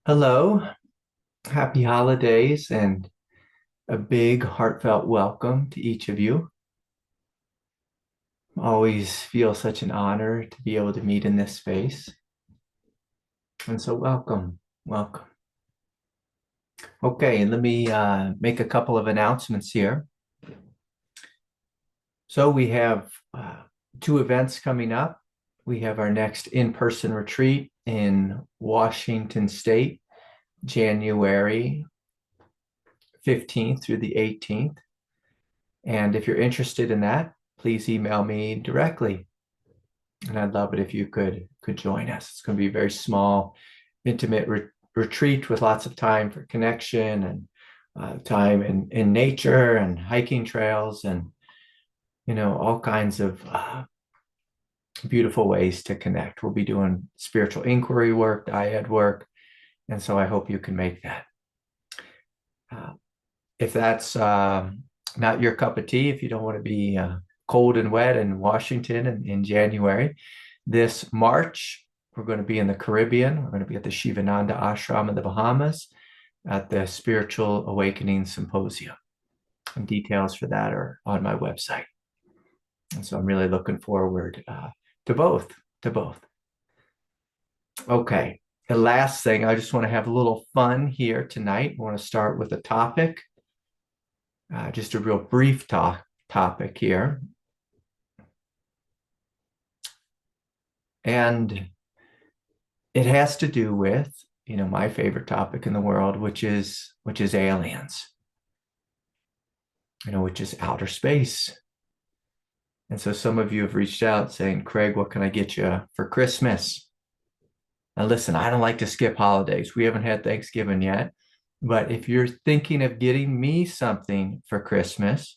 Hello, happy holidays, and a big heartfelt welcome to each of you. Always feel such an honor to be able to meet in this space. And so, welcome, welcome. Okay, and let me make a couple of announcements here. So, we have two events coming up. We have our next in-person retreat in Washington State, January 15th through the 18th. And if you're interested in that, please email me directly. And I'd love it if you could join us. It's going to be a very small, intimate retreat with lots of time for connection and time in nature and hiking trails and all kinds of beautiful ways to connect. We'll be doing spiritual inquiry work, dyad work, and so I hope you can make that. If that's not your cup of tea, if you don't want to be cold and wet in Washington in January, this March, we're going to be in the Caribbean. We're going to be at the Shivananda Ashram in the Bahamas at the Spiritual Awakening Symposium. And details for that are on my website. And so I'm really looking forward to both. Okay. The last thing, I just want to have a little fun here tonight. I want to start with a topic, just a real brief topic here. And it has to do with, my favorite topic in the world, which is aliens, which is outer space. And so some of you have reached out saying, Craig, what can I get you for Christmas? Now, listen, I don't like to skip holidays. We haven't had Thanksgiving yet. But if you're thinking of getting me something for Christmas,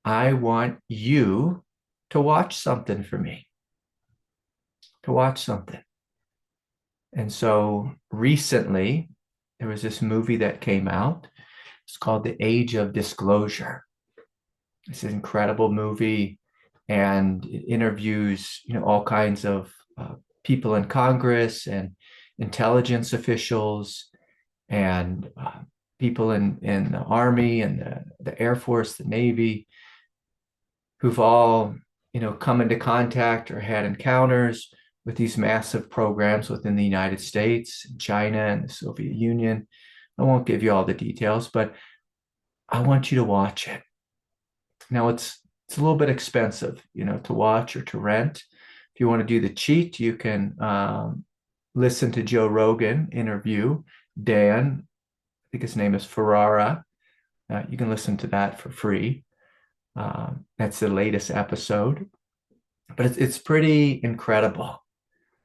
I want you to watch something for me, to watch something. And so recently, there was this movie that came out. It's called The Age of Disclosure. It's an incredible movie, and it interviews, all kinds of people in Congress and intelligence officials and people in the Army and the Air Force, the Navy, who've all, come into contact or had encounters with these massive programs within the United States, China, and the Soviet Union. I won't give you all the details, but I want you to watch it. Now it's a little bit expensive, to watch or to rent. If you want to do the cheat, you can listen to Joe Rogan interview Dan, I think his name is Ferrara. You can listen to that for free. That's the latest episode, but it's pretty incredible.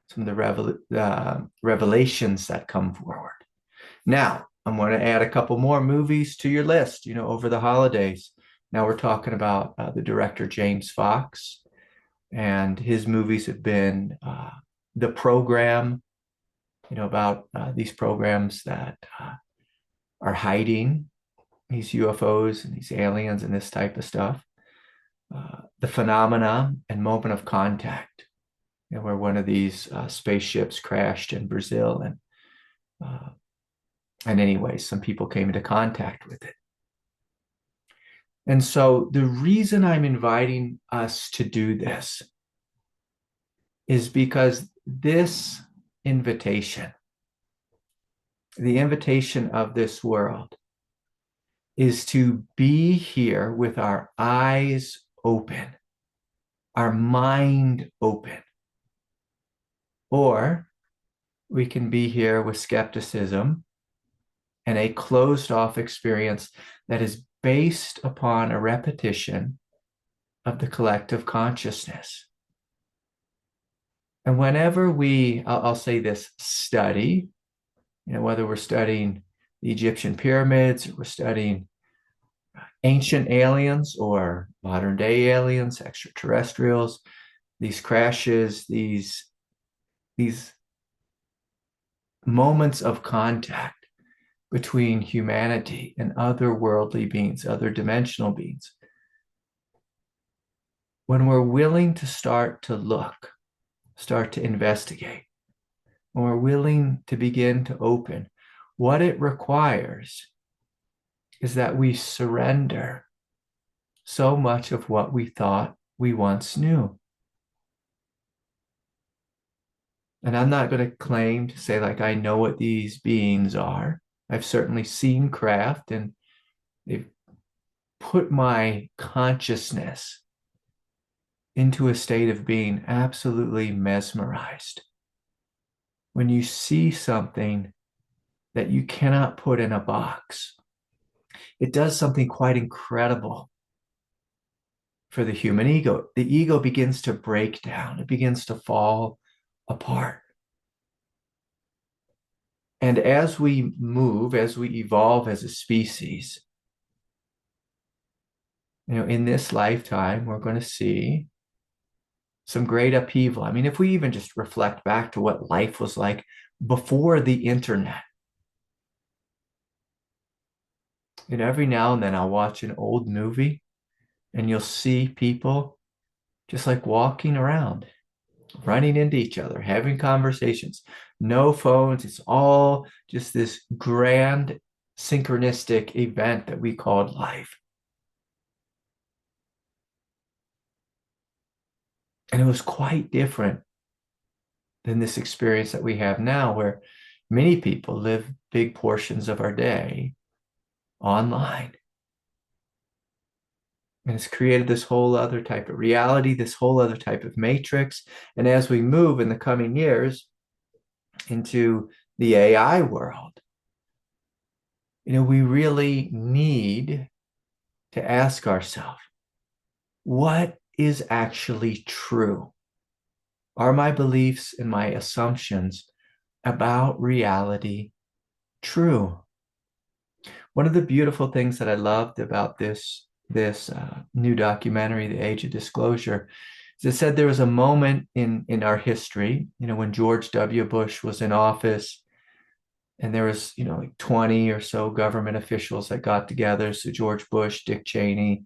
Some of the revelations that come forward. Now, I'm going to add a couple more movies to your list, over the holidays. Now we're talking about the director James Fox, and his movies have been The Program, about these programs that are hiding these UFOs and these aliens and this type of stuff. The Phenomena and Moment of Contact, where one of these spaceships crashed in Brazil, and anyway, some people came into contact with it. And so the reason I'm inviting us to do this is because this invitation, the invitation of this world, is to be here with our eyes open, our mind open. Or we can be here with skepticism and a closed off experience that is based upon a repetition of the collective consciousness. And whenever I'll say this, study, whether we're studying the Egyptian pyramids, or we're studying ancient aliens or modern day aliens, extraterrestrials, these crashes, these moments of contact between humanity and other worldly beings, other dimensional beings. When we're willing to start to look, start to investigate, when we're willing to begin to open, what it requires is that we surrender so much of what we thought we once knew. And I'm not going to claim to say, like, I know what these beings are. I've certainly seen craft, and they've put my consciousness into a state of being absolutely mesmerized. When you see something that you cannot put in a box, it does something quite incredible for the human ego. The ego begins to break down, it begins to fall apart. And as we move, as we evolve as a species, in this lifetime, we're going to see some great upheaval. I mean, if we even just reflect back to what life was like before the internet, every now and then I'll watch an old movie and you'll see people just like walking around, running into each other, having conversations, no phones. It's all just this grand synchronistic event that we called life. And it was quite different than this experience that we have now, where many people live big portions of our day online. And it's created this whole other type of reality, this whole other type of matrix. And as we move in the coming years into the AI world, we really need to ask ourselves, what is actually true? Are my beliefs and my assumptions about reality true? One of the beautiful things that I loved about this new documentary, The Age of Disclosure, is it said there was a moment in our history, when George W. Bush was in office, and there was, like 20 or so government officials that got together. So George Bush, Dick Cheney,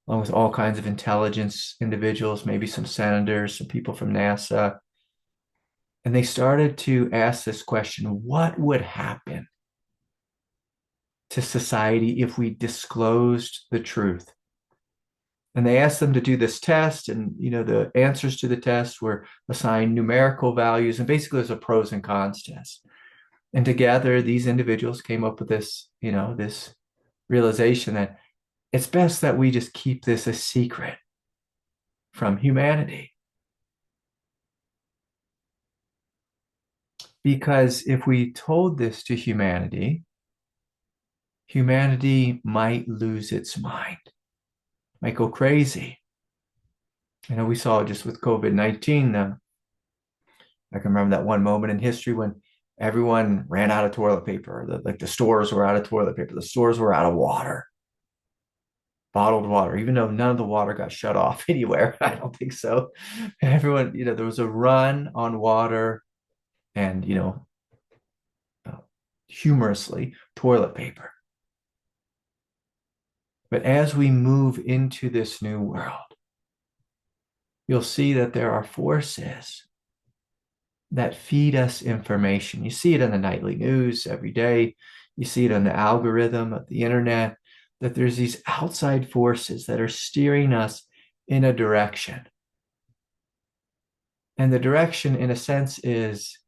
along with all kinds of intelligence individuals, maybe some senators, some people from NASA. And they started to ask this question: what would happen to society if we disclosed the truth? And they asked them to do this test, and the answers to the test were assigned numerical values, and basically it was a pros and cons test. And together, these individuals came up with this, this realization that it's best that we just keep this a secret from humanity. Because if we told this to humanity, humanity might lose its mind, might go crazy. We saw it just with COVID-19. I can remember that one moment in history when everyone ran out of toilet paper. The stores were out of toilet paper. The stores were out of water, bottled water, even though none of the water got shut off anywhere. I don't think so. Everyone, there was a run on water and, humorously, toilet paper. But as we move into this new world, you'll see that there are forces that feed us information. You see it in the nightly news every day. You see it on the algorithm of the internet, that there's these outside forces that are steering us in a direction. And the direction, in a sense, is,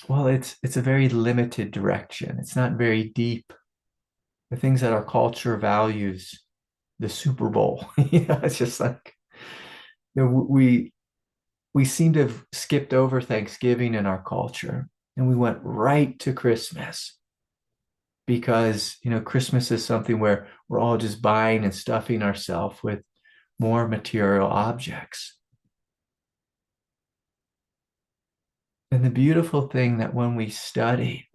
well, it's a very limited direction. It's not very deep. The things that our culture values, the Super Bowl, it's just like, we seem to have skipped over Thanksgiving in our culture, and we went right to Christmas because, Christmas is something where we're all just buying and stuffing ourselves with more material objects. And the beautiful thing that when we study,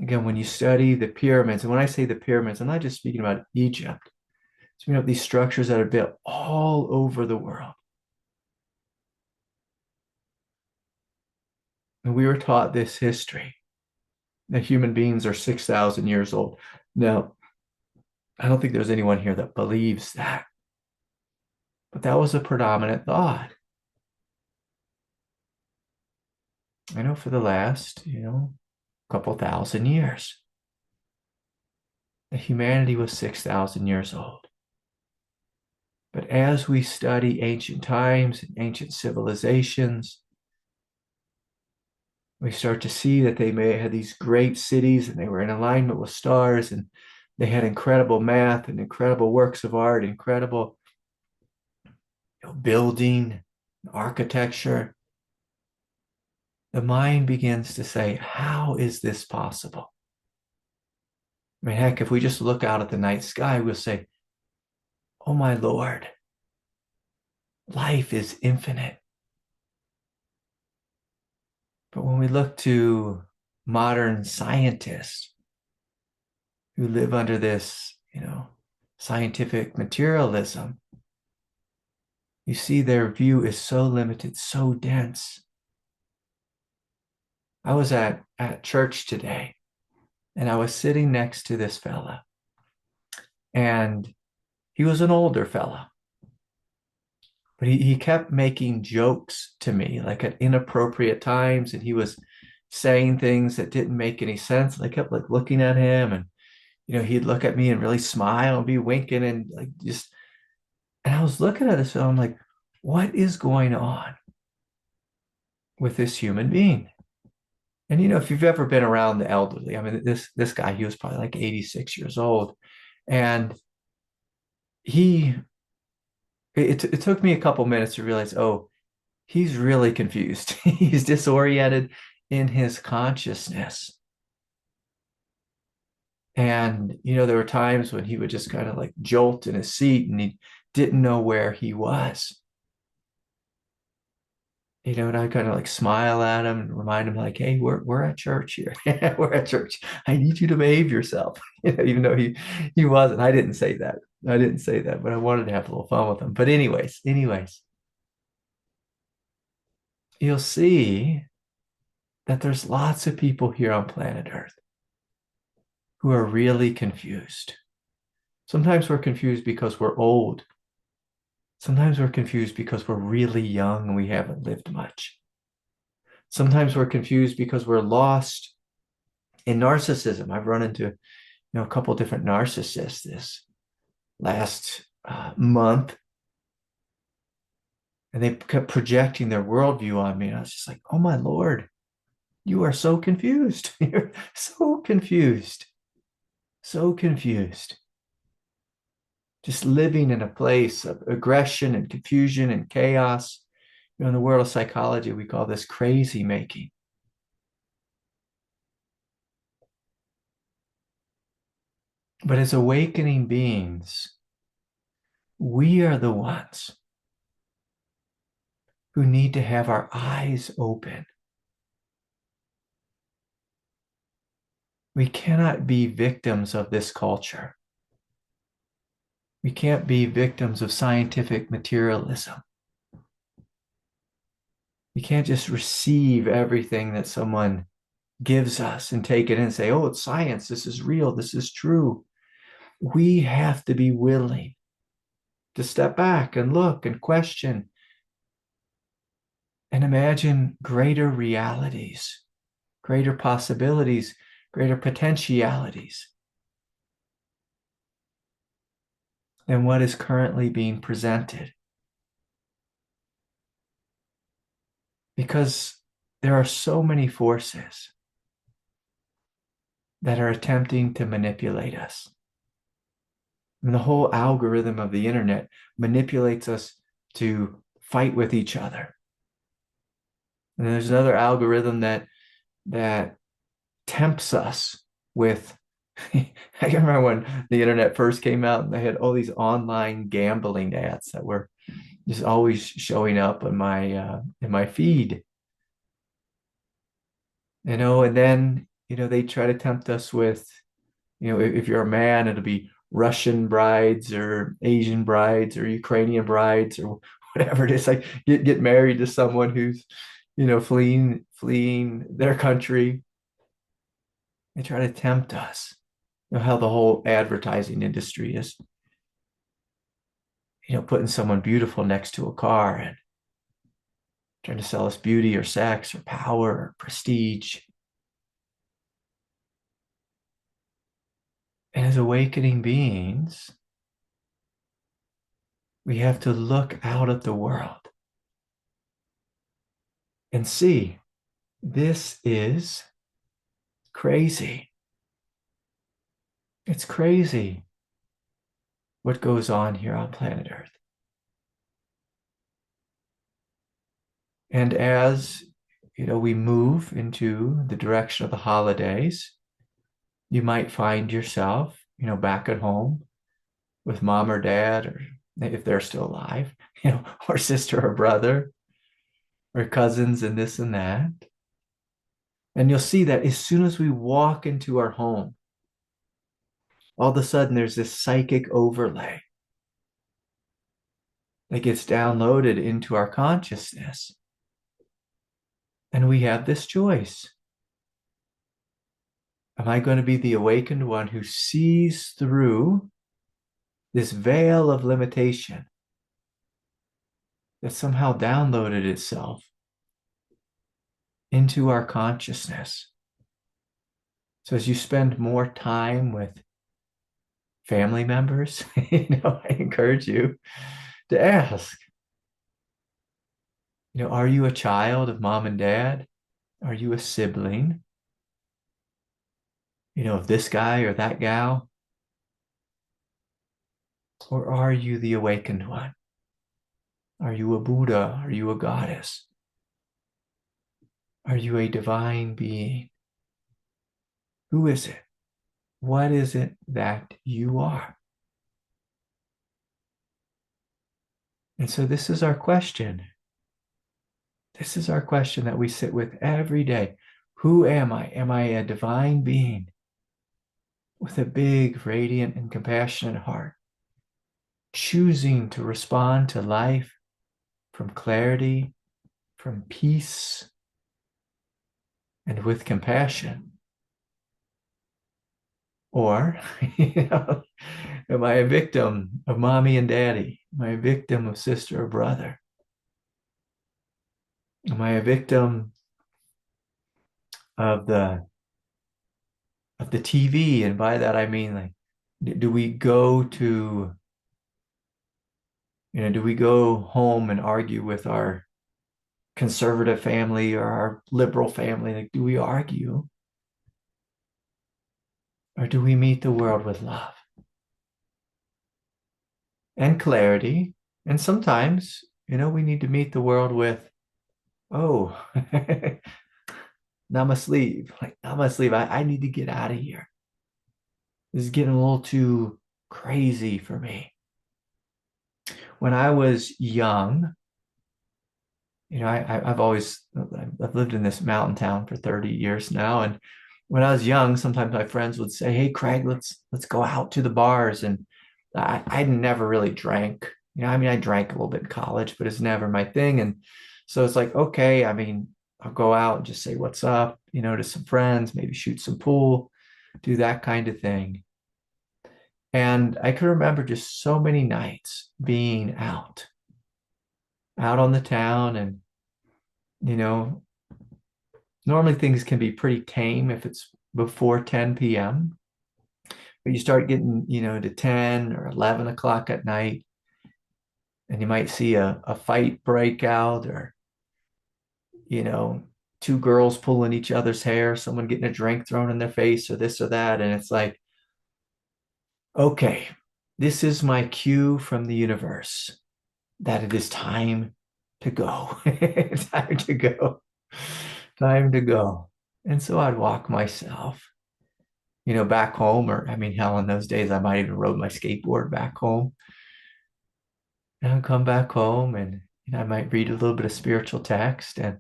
again, when you study the pyramids, and when I say the pyramids, I'm not just speaking about Egypt. So, these structures that are built all over the world. And we were taught this history that human beings are 6,000 years old. Now, I don't think there's anyone here that believes that. But that was a predominant thought. I know for the last, couple thousand years, humanity was 6,000 years old. But as we study ancient times and ancient civilizations, we start to see that they may have had these great cities and they were in alignment with stars and they had incredible math and incredible works of art, incredible building, architecture. The mind begins to say, how is this possible? I mean, heck, if we just look out at the night sky, we'll say, oh my Lord, life is infinite. But when we look to modern scientists who live under this, scientific materialism, you see their view is so limited, so dense. I was at church today and I was sitting next to this fella, and he was an older fella, but he kept making jokes to me like at inappropriate times, and he was saying things that didn't make any sense. And I kept like looking at him, and he'd look at me and really smile and be winking and like just, and I was looking at this film, I'm like, what is going on with this human being? And if you've ever been around the elderly, I mean, this guy, he was probably like 86 years old, and he, it took me a couple minutes to realize, oh, he's really confused. He's disoriented in his consciousness. And, there were times when he would just kind of like jolt in his seat and he didn't know where he was. And I kind of like smile at him and remind him like, hey, we're at church here. We're at church. I need you to behave yourself. Even though he wasn't. I didn't say that. I didn't say that, but I wanted to have a little fun with him. But anyways, you'll see that there's lots of people here on planet Earth who are really confused. Sometimes we're confused because we're old. Sometimes we're confused because we're really young and we haven't lived much. Sometimes we're confused because we're lost in narcissism. I've run into, a couple different narcissists this last month, and they kept projecting their worldview on me. And I was just like, oh my Lord, you are so confused. You're so confused. So confused. Just living in a place of aggression and confusion and chaos. In the world of psychology, we call this crazy making. But as awakening beings, we are the ones who need to have our eyes open. We cannot be victims of this culture. We can't be victims of scientific materialism. We can't just receive everything that someone gives us and take it and say, oh, it's science. This is real. This is true. We have to be willing to step back and look and question and imagine greater realities, greater possibilities, greater potentialities than what is currently being presented. Because there are so many forces that are attempting to manipulate us. And the whole algorithm of the internet manipulates us to fight with each other. And there's another algorithm that tempts us with I can remember when the internet first came out and they had all these online gambling ads that were just always showing up in my feed. And then they try to tempt us with, if you're a man, it'll be Russian brides or Asian brides or Ukrainian brides or whatever it is. Like get married to someone who's, fleeing their country. They try to tempt us. How the whole advertising industry is. putting someone beautiful next to a car and trying to sell us beauty or sex or power or prestige. And as awakening beings, we have to look out at the world and see this is crazy. It's crazy what goes on here on planet Earth. And as we move into the direction of the holidays, you might find yourself, back at home with mom or dad, or if they're still alive, or sister or brother, or cousins and this and that. And you'll see that as soon as we walk into our home, all of a sudden there's this psychic overlay that gets downloaded into our consciousness. And we have this choice. Am I going to be the awakened one who sees through this veil of limitation that somehow downloaded itself into our consciousness? So as you spend more time with family members, I encourage you to ask, are you a child of mom and dad? Are you a sibling, of this guy or that gal? Or are you the awakened one? Are you a Buddha? Are you a goddess? Are you a divine being? Who is it? What is it that you are? And so this is our question. This is our question that we sit with every day. Who am I? Am I a divine being with a big, radiant, and compassionate heart, choosing to respond to life from clarity, from peace, and with compassion? Or, am I a victim of mommy and daddy? Am I a victim of sister or brother? Am I a victim of the TV? And by that I mean, like, do we go home and argue with our conservative family or our liberal family? Like, do we argue? Or do we meet the world with love and clarity? And sometimes, we need to meet the world with, oh, namaste. Like, namaste. I need to get out of here. This is getting a little too crazy for me. When I was young, I've lived in this mountain town for 30 years now. And when I was young, sometimes my friends would say, "Hey, Craig, let's go out to the bars." And I never really drank. I drank a little bit in college, but it's never my thing. And so it's like, okay, I'll go out and just say what's up, to some friends, maybe shoot some pool, do that kind of thing. And I can remember just so many nights being out on the town. And, normally things can be pretty tame if it's before 10 p.m. But you start getting, to 10 or 11 o'clock at night, and you might see a fight break out, or, two girls pulling each other's hair, someone getting a drink thrown in their face, or this or that. And it's like, okay, this is my cue from the universe that it is time to go. Time to go. Time to go. And so I'd walk myself, back home, or hell, in those days, I might even rode my skateboard back home. And I'd come back home, and I might read a little bit of spiritual text, and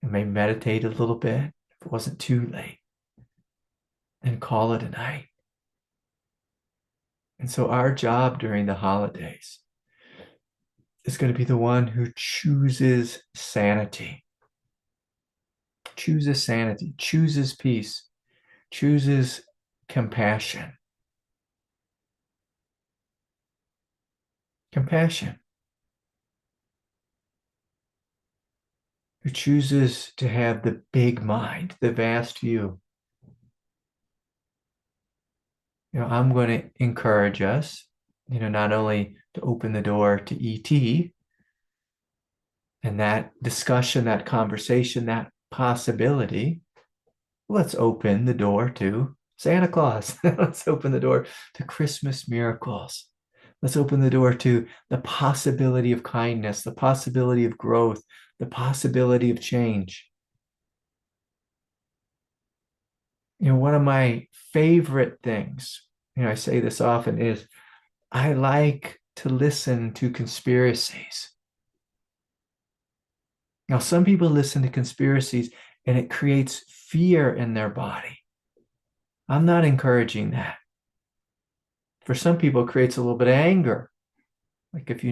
maybe meditate a little bit if it wasn't too late, and call it a night. And so our job during the holidays is going to be the one who chooses sanity, chooses peace, chooses compassion. Compassion. Who chooses to have the big mind, the vast view. I'm going to encourage us, not only to open the door to ET and that discussion, that conversation, that possibility. Let's open the door to Santa Claus. Let's open the door to Christmas miracles. Let's open the door to the possibility of kindness, the possibility of growth, the possibility of change. One of my favorite things, I say this often, is I like to listen to conspiracies. Now, some people listen to conspiracies and it creates fear in their body. I'm not encouraging that. For some people, it creates a little bit of anger. Like if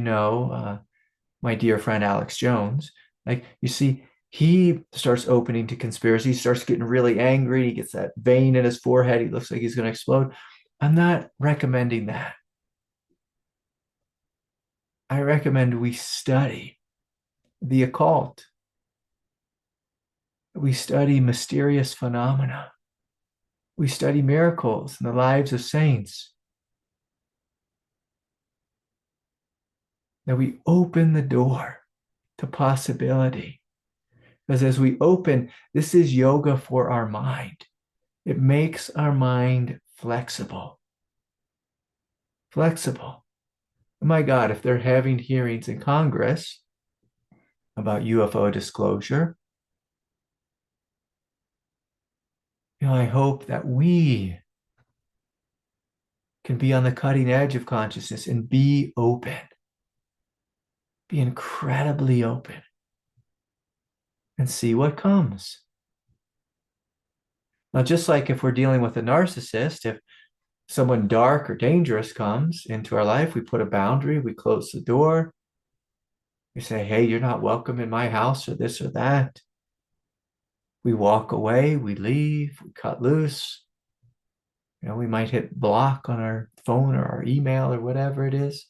my dear friend Alex Jones, like you see, he starts opening to conspiracy, he starts getting really angry, he gets that vein in his forehead, he looks like he's going to explode. I'm not recommending that. I recommend we study the occult. We study mysterious phenomena. We study miracles in the lives of saints. That we open the door to possibility. Because as we open, this is yoga for our mind. It makes our mind flexible. Flexible. Oh my God, if they're having hearings in Congress about UFO disclosure, I hope that we can be on the cutting edge of consciousness and be open. Be incredibly open and see what comes. Now, just like if we're dealing with a narcissist, if someone dark or dangerous comes into our life, we put a boundary, we close the door, we say, hey, you're not welcome in my house or this or that. We walk away, we leave, we cut loose. We might hit block on our phone or our email or whatever it is.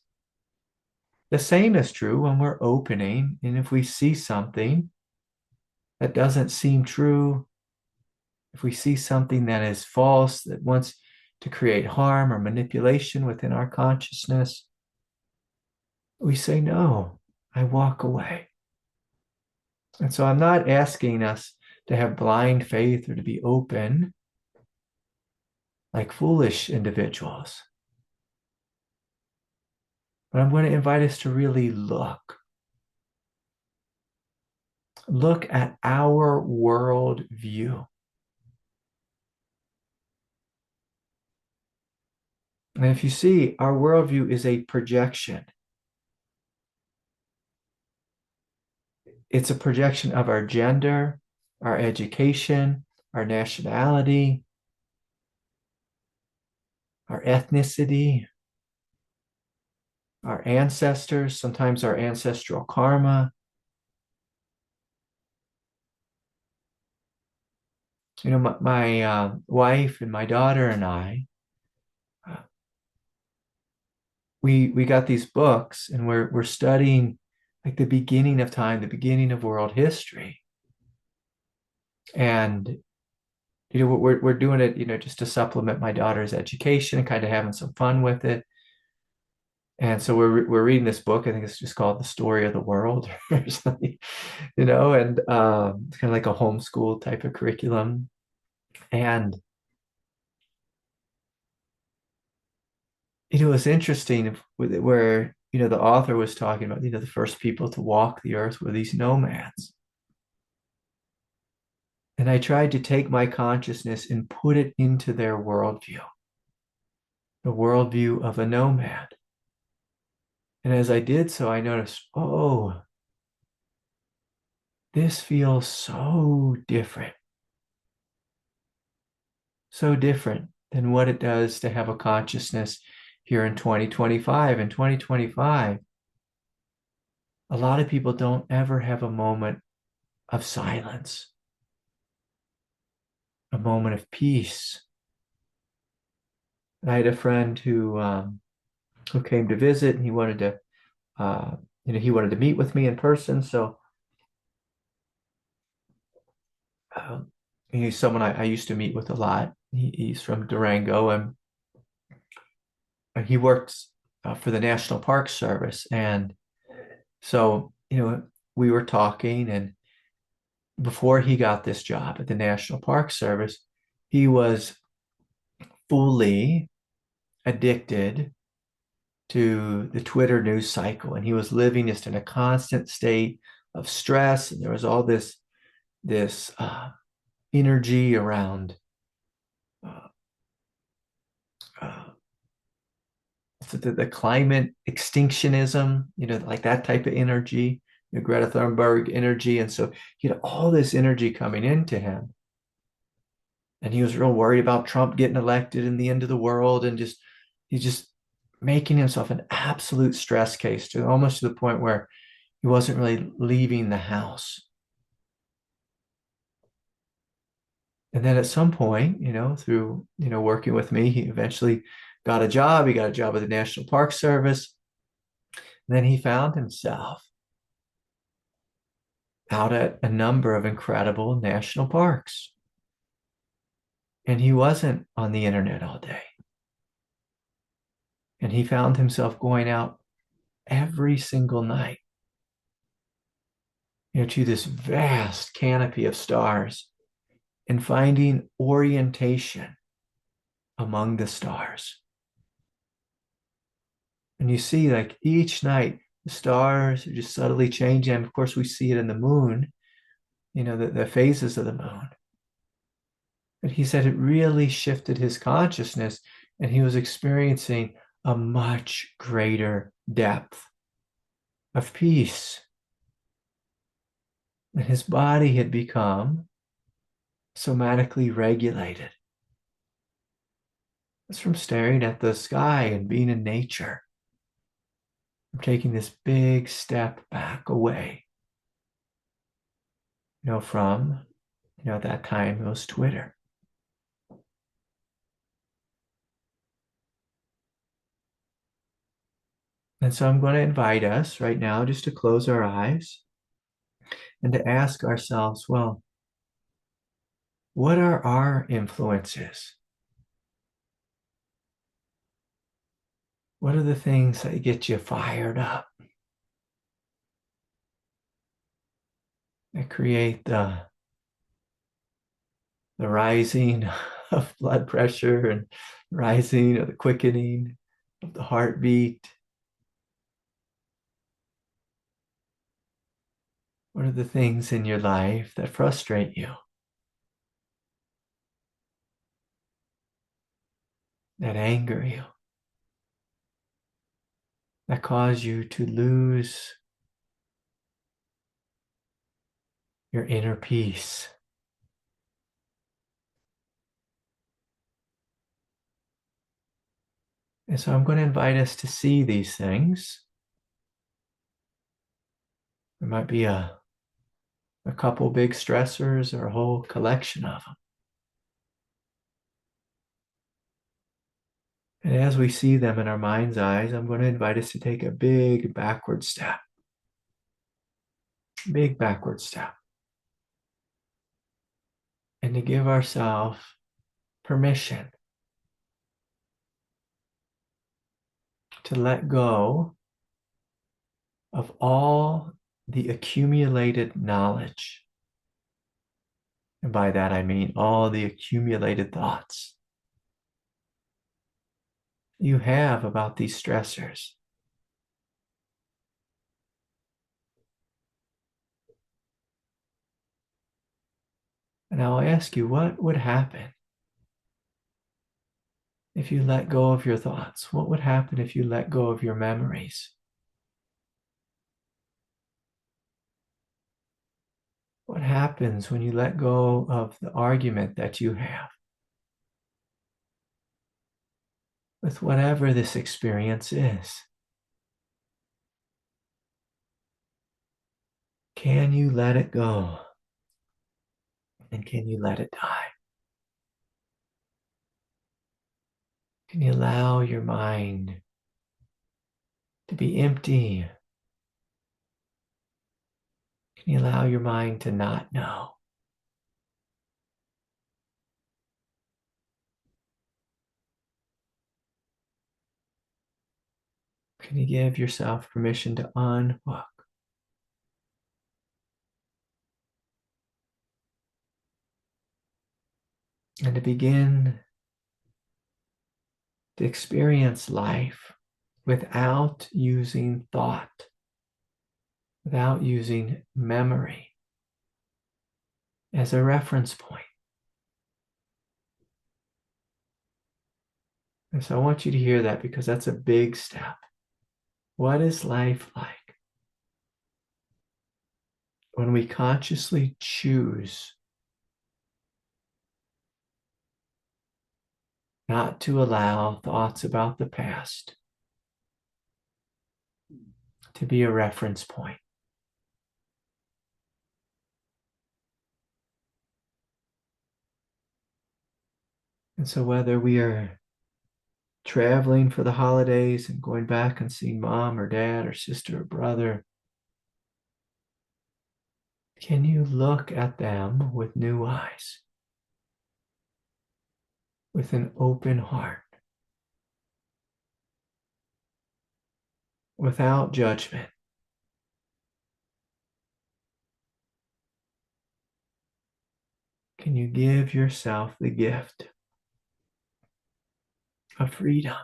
The same is true when we're opening, and if we see something that doesn't seem true, if we see something that is false, that wants to create harm or manipulation within our consciousness, we say, no, I walk away. And so I'm not asking us to have blind faith or to be open like foolish individuals. But I'm going to invite us to really look. Look at our world view. And if you see, our worldview is a projection. It's a projection of our gender, our education, our nationality, our ethnicity, our ancestors, sometimes our ancestral karma. My wife and my daughter and I, we got these books and we're studying like the beginning of time, the beginning of world history. And we're doing it, just to supplement my daughter's education and kind of having some fun with it. And so we're reading this book. I think it's just called The Story of the World or something, and it's kind of like a homeschool type of curriculum. And it was interesting where the author was talking about the first people to walk the earth were these nomads. And I tried to take my consciousness and put it into their worldview, the worldview of a nomad. And as I did so, I noticed, oh, this feels so different. So different than what it does to have a consciousness here in 2025. In 2025, a lot of people don't ever have a moment of silence, a moment of peace. I had a friend who came to visit and he wanted to he wanted to meet with me in person. So he's someone I used to meet with a lot. He's from Durango, and he works for the National Park Service. And so, we were talking, and before he got this job at the National Park Service, he was fully addicted to the Twitter news cycle, and he was living just in a constant state of stress. And there was all this energy around uh, uh, the climate extinctionism, like that type of energy, Greta Thunberg energy. And so he had all this energy coming into him. And he was real worried about Trump getting elected and the end of the world. And he's just making himself an absolute stress case, to almost to the point where he wasn't really leaving the house. And then at some point, through, working with me, he eventually got a job. He got a job with the National Park Service. And then he found himself out at a number of incredible national parks. And he wasn't on the internet all day. And he found himself going out every single night, to this vast canopy of stars and finding orientation among the stars. And you see, like, each night, the stars are just subtly changing. And of course, we see it in the moon, the phases of the moon. But he said it really shifted his consciousness, and he was experiencing a much greater depth of peace. And his body had become somatically regulated. It's from staring at the sky and being in nature. I'm taking this big step back away, from, at that time it was Twitter. And so I'm going to invite us right now just to close our eyes and to ask ourselves, well, what are our influences? What are the things that get you fired up? That create the rising of blood pressure and rising of the quickening of the heartbeat? What are the things in your life that frustrate you, that anger you, that cause you to lose your inner peace? And so I'm going to invite us to see these things. There might be a couple big stressors or a whole collection of them. And as we see them in our mind's eyes, I'm going to invite us to take a big backward step. Big backward step. And to give ourselves permission to let go of all the accumulated knowledge. And by that I mean all the accumulated thoughts you have about these stressors. And I'll ask you, what would happen if you let go of your thoughts? What would happen if you let go of your memories? What happens when you let go of the argument that you have with whatever this experience is? Can you let it go? And can you let it die? Can you allow your mind to be empty Can you allow your mind to not know? Can you give yourself permission to unhook? And to begin to experience life without using thought, without using memory as a reference point. And so I want you to hear that, because that's a big step. What is life like when we consciously choose not to allow thoughts about the past to be a reference point? And so whether we are traveling for the holidays and going back and seeing mom or dad or sister or brother, can you look at them with new eyes, with an open heart, without judgment? Can you give yourself the gift of freedom?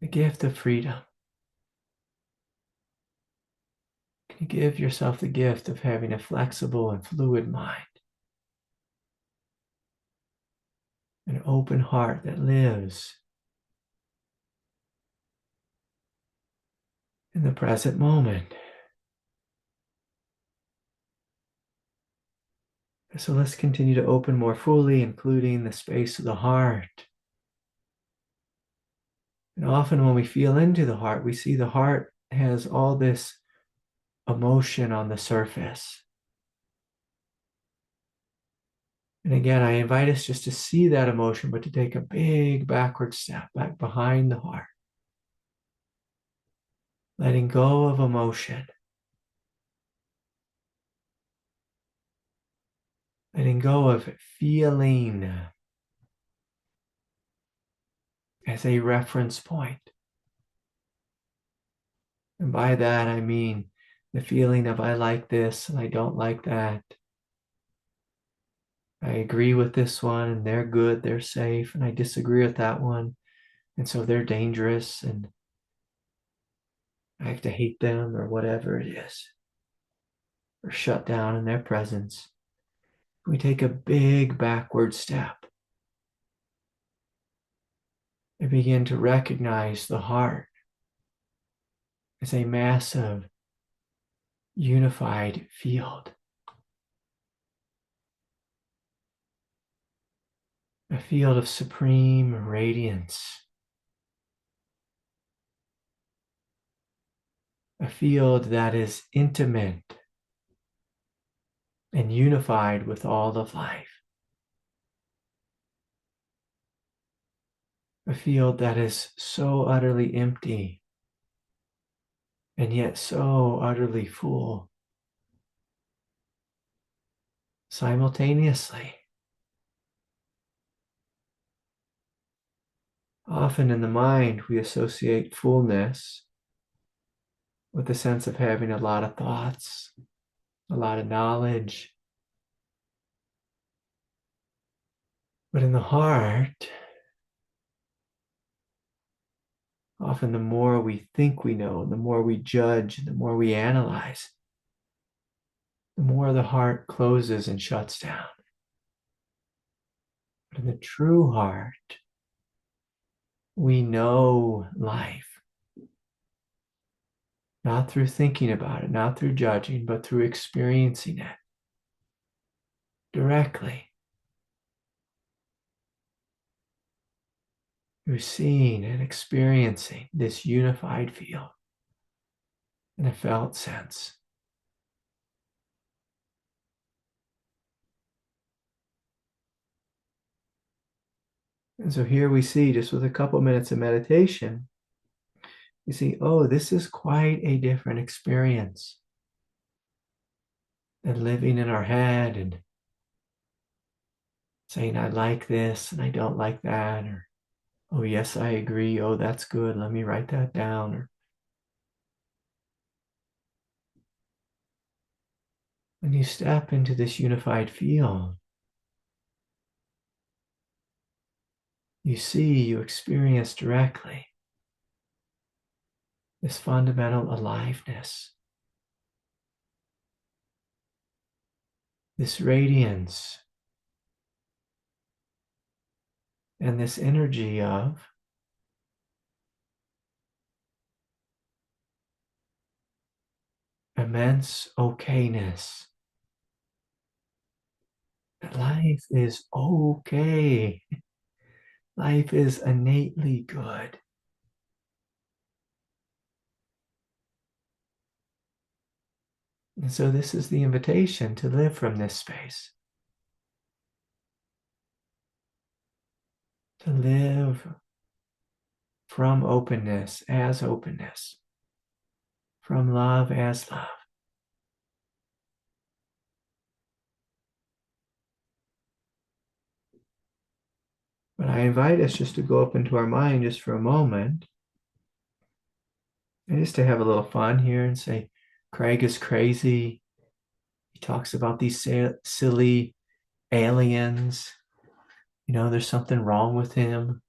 The gift of freedom. Can you give yourself the gift of having a flexible and fluid mind, an open heart that lives in the present moment? So let's continue to open more fully, including the space of the heart. And often when we feel into the heart, we see the heart has all this emotion on the surface. And again, I invite us just to see that emotion, but to take a big backward step back behind the heart, letting go of emotion, letting go of feeling as a reference point. And by that, I mean the feeling of I like this and I don't like that. I agree with this one and they're good, they're safe, and I disagree with that one. And so they're dangerous and I have to hate them, or whatever it is, or shut down in their presence. We take a big backward step and begin to recognize the heart as a massive, unified field. A field of supreme radiance. A field that is intimate and unified with all of life. A field that is so utterly empty and yet so utterly full simultaneously. Often in the mind, we associate fullness with a sense of having a lot of thoughts, a lot of knowledge. But in the heart, often the more we think we know, the more we judge, the more we analyze, the more the heart closes and shuts down. But in the true heart, we know life, not through thinking about it, not through judging, but through experiencing it directly. Through seeing and experiencing this unified field in a felt sense. And so here we see, just with a couple minutes of meditation, You see, oh, this is quite a different experience than living in our head and saying, I like this and I don't like that, or, oh, yes, I agree. Oh, that's good. Let me write that down. Or when you step into this unified field, you see, you experience directly this fundamental aliveness, this radiance, and this energy of immense okayness. Life is okay. Life is innately good. And so this is the invitation to live from this space, to live from openness as openness, from love as love. But I invite us just to go up into our mind just for a moment and just to have a little fun here and say, Craig is crazy. He talks about these silly aliens. You know, there's something wrong with him.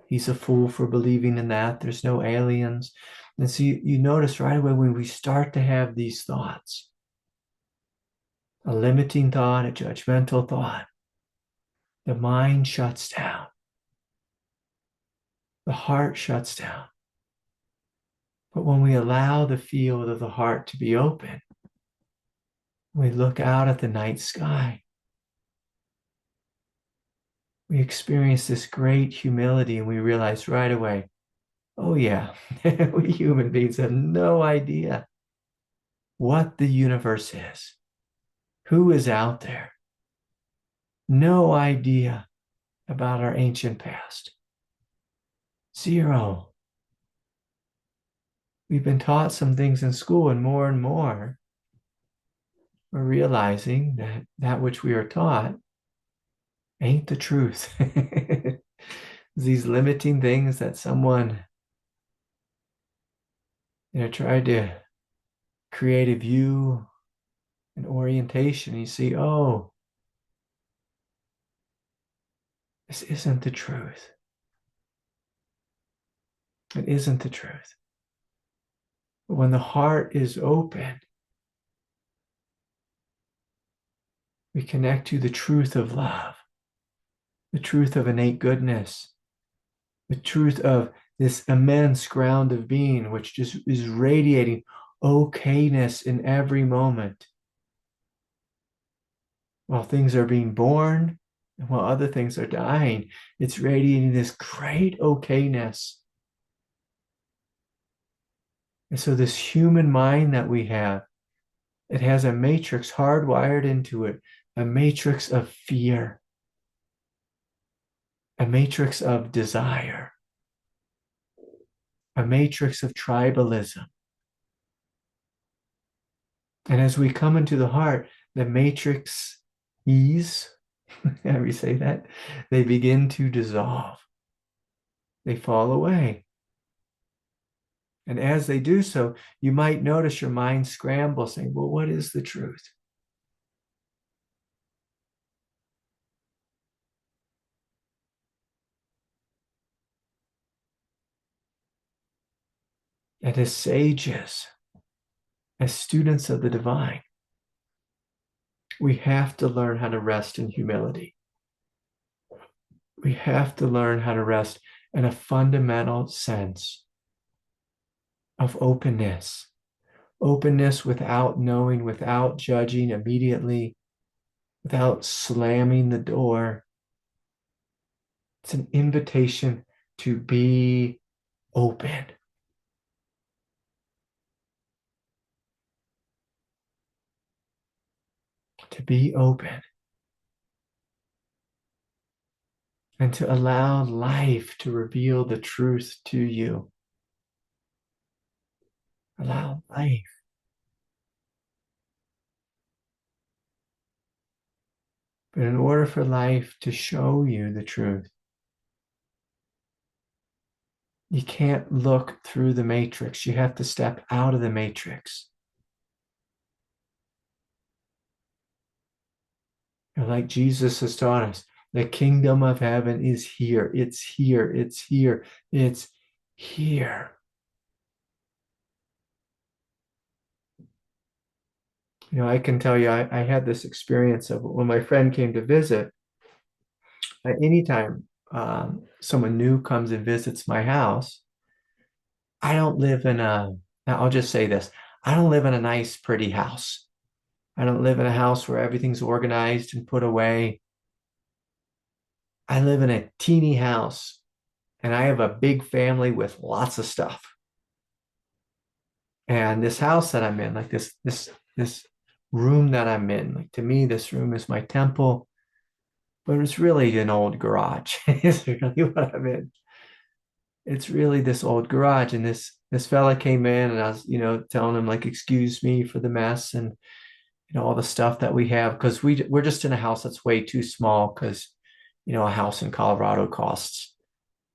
He's a fool for believing in that. There's no aliens. And so you notice right away when we start to have these thoughts, a limiting thought, a judgmental thought, the mind shuts down. The heart shuts down. But when we allow the field of the heart to be open, we look out at the night sky. We experience this great humility and we realize right away, oh yeah, we human beings have no idea what the universe is, who is out there. No idea about our ancient past. Zero. We've been taught some things in school, and more we're realizing that that which we are taught ain't the truth. These limiting things that someone tried to create a view, an orientation. You see, oh, this isn't the truth. It isn't the truth. But when the heart is open, we connect to the truth of love, the truth of innate goodness, the truth of this immense ground of being, which just is radiating okayness in every moment. While things are being born and while other things are dying, it's radiating this great okayness. And so this human mind that we have, it has a matrix hardwired into it, a matrix of fear, a matrix of desire, a matrix of tribalism. And as we come into the heart, the matrix ease, how we say that, they begin to dissolve. They fall away. And as they do so, you might notice your mind scramble, saying, well, what is the truth? And as sages, as students of the divine, we have to learn how to rest in humility. We have to learn how to rest in a fundamental sense of openness. Openness without knowing, without judging immediately, without slamming the door. It's an invitation to be open. To be open. And to allow life to reveal the truth to you. Allow life. But in order for life to show you the truth, you can't look through the matrix. You have to step out of the matrix. And like Jesus has taught us, the kingdom of heaven is here. It's here. It's here. It's here. I can tell you, I had this experience of when my friend came to visit. Anytime someone new comes and visits my house, I don't live in now I'll just say this. I don't live in a nice, pretty house. I don't live in a house where everything's organized and put away. I live in a teeny house and I have a big family with lots of stuff. And this house that I'm in, like this room that I'm in, like to me, this room is my temple, but it's really an old garage. It's really what I'm in. It's really this old garage. And this fella came in and I was, telling him like, excuse me for the mess and all the stuff that we have, because we're just in a house that's way too small because a house in Colorado costs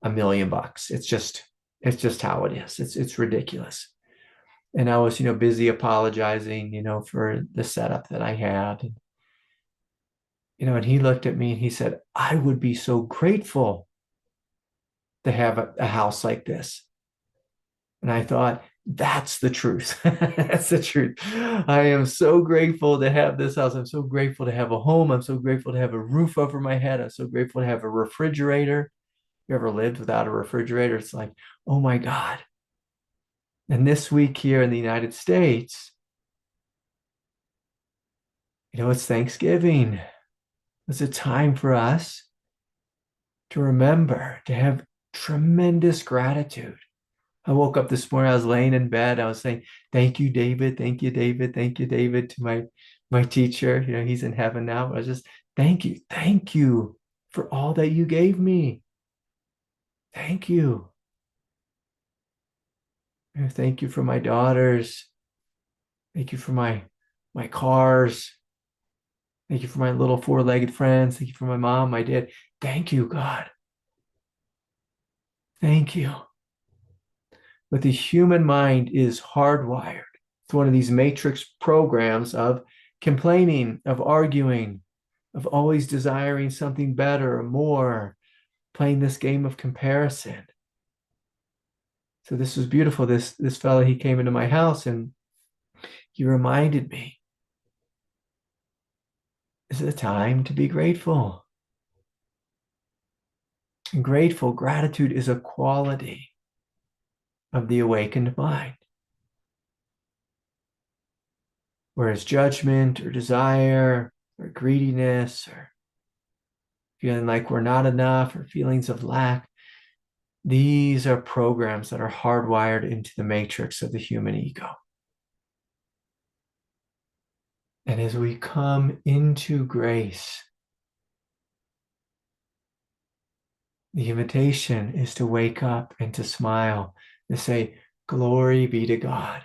$1 million. It's just how it is. It's ridiculous. And I was, busy apologizing, for the setup that I had. And he looked at me and he said, I would be so grateful to have a house like this. And I thought, that's the truth. That's the truth. I am so grateful to have this house. I'm so grateful to have a home. I'm so grateful to have a roof over my head. I'm so grateful to have a refrigerator. You ever lived without a refrigerator? It's like, oh my God. And this week here in the United States, it's Thanksgiving. It's a time for us to remember to have tremendous gratitude. I woke up this morning, I was laying in bed. I was saying, thank you, David. Thank you, David. Thank you, David, to my teacher. He's in heaven now. I was just, thank you. Thank you for all that you gave me. Thank you. Thank you for my daughters. Thank you for my cars. Thank you for my little four-legged friends. Thank you for my mom, my dad. Thank you, God. Thank you. But the human mind is hardwired. It's one of these matrix programs of complaining, of arguing, of always desiring something better or more, playing this game of comparison. So this was beautiful. This fellow, he came into my house and he reminded me, this is a time to be grateful. And gratitude is a quality of the awakened mind. Whereas judgment or desire or greediness or feeling like we're not enough or feelings of lack, these are programs that are hardwired into the matrix of the human ego. And as we come into grace, the invitation is to wake up and to smile, to say, glory be to God.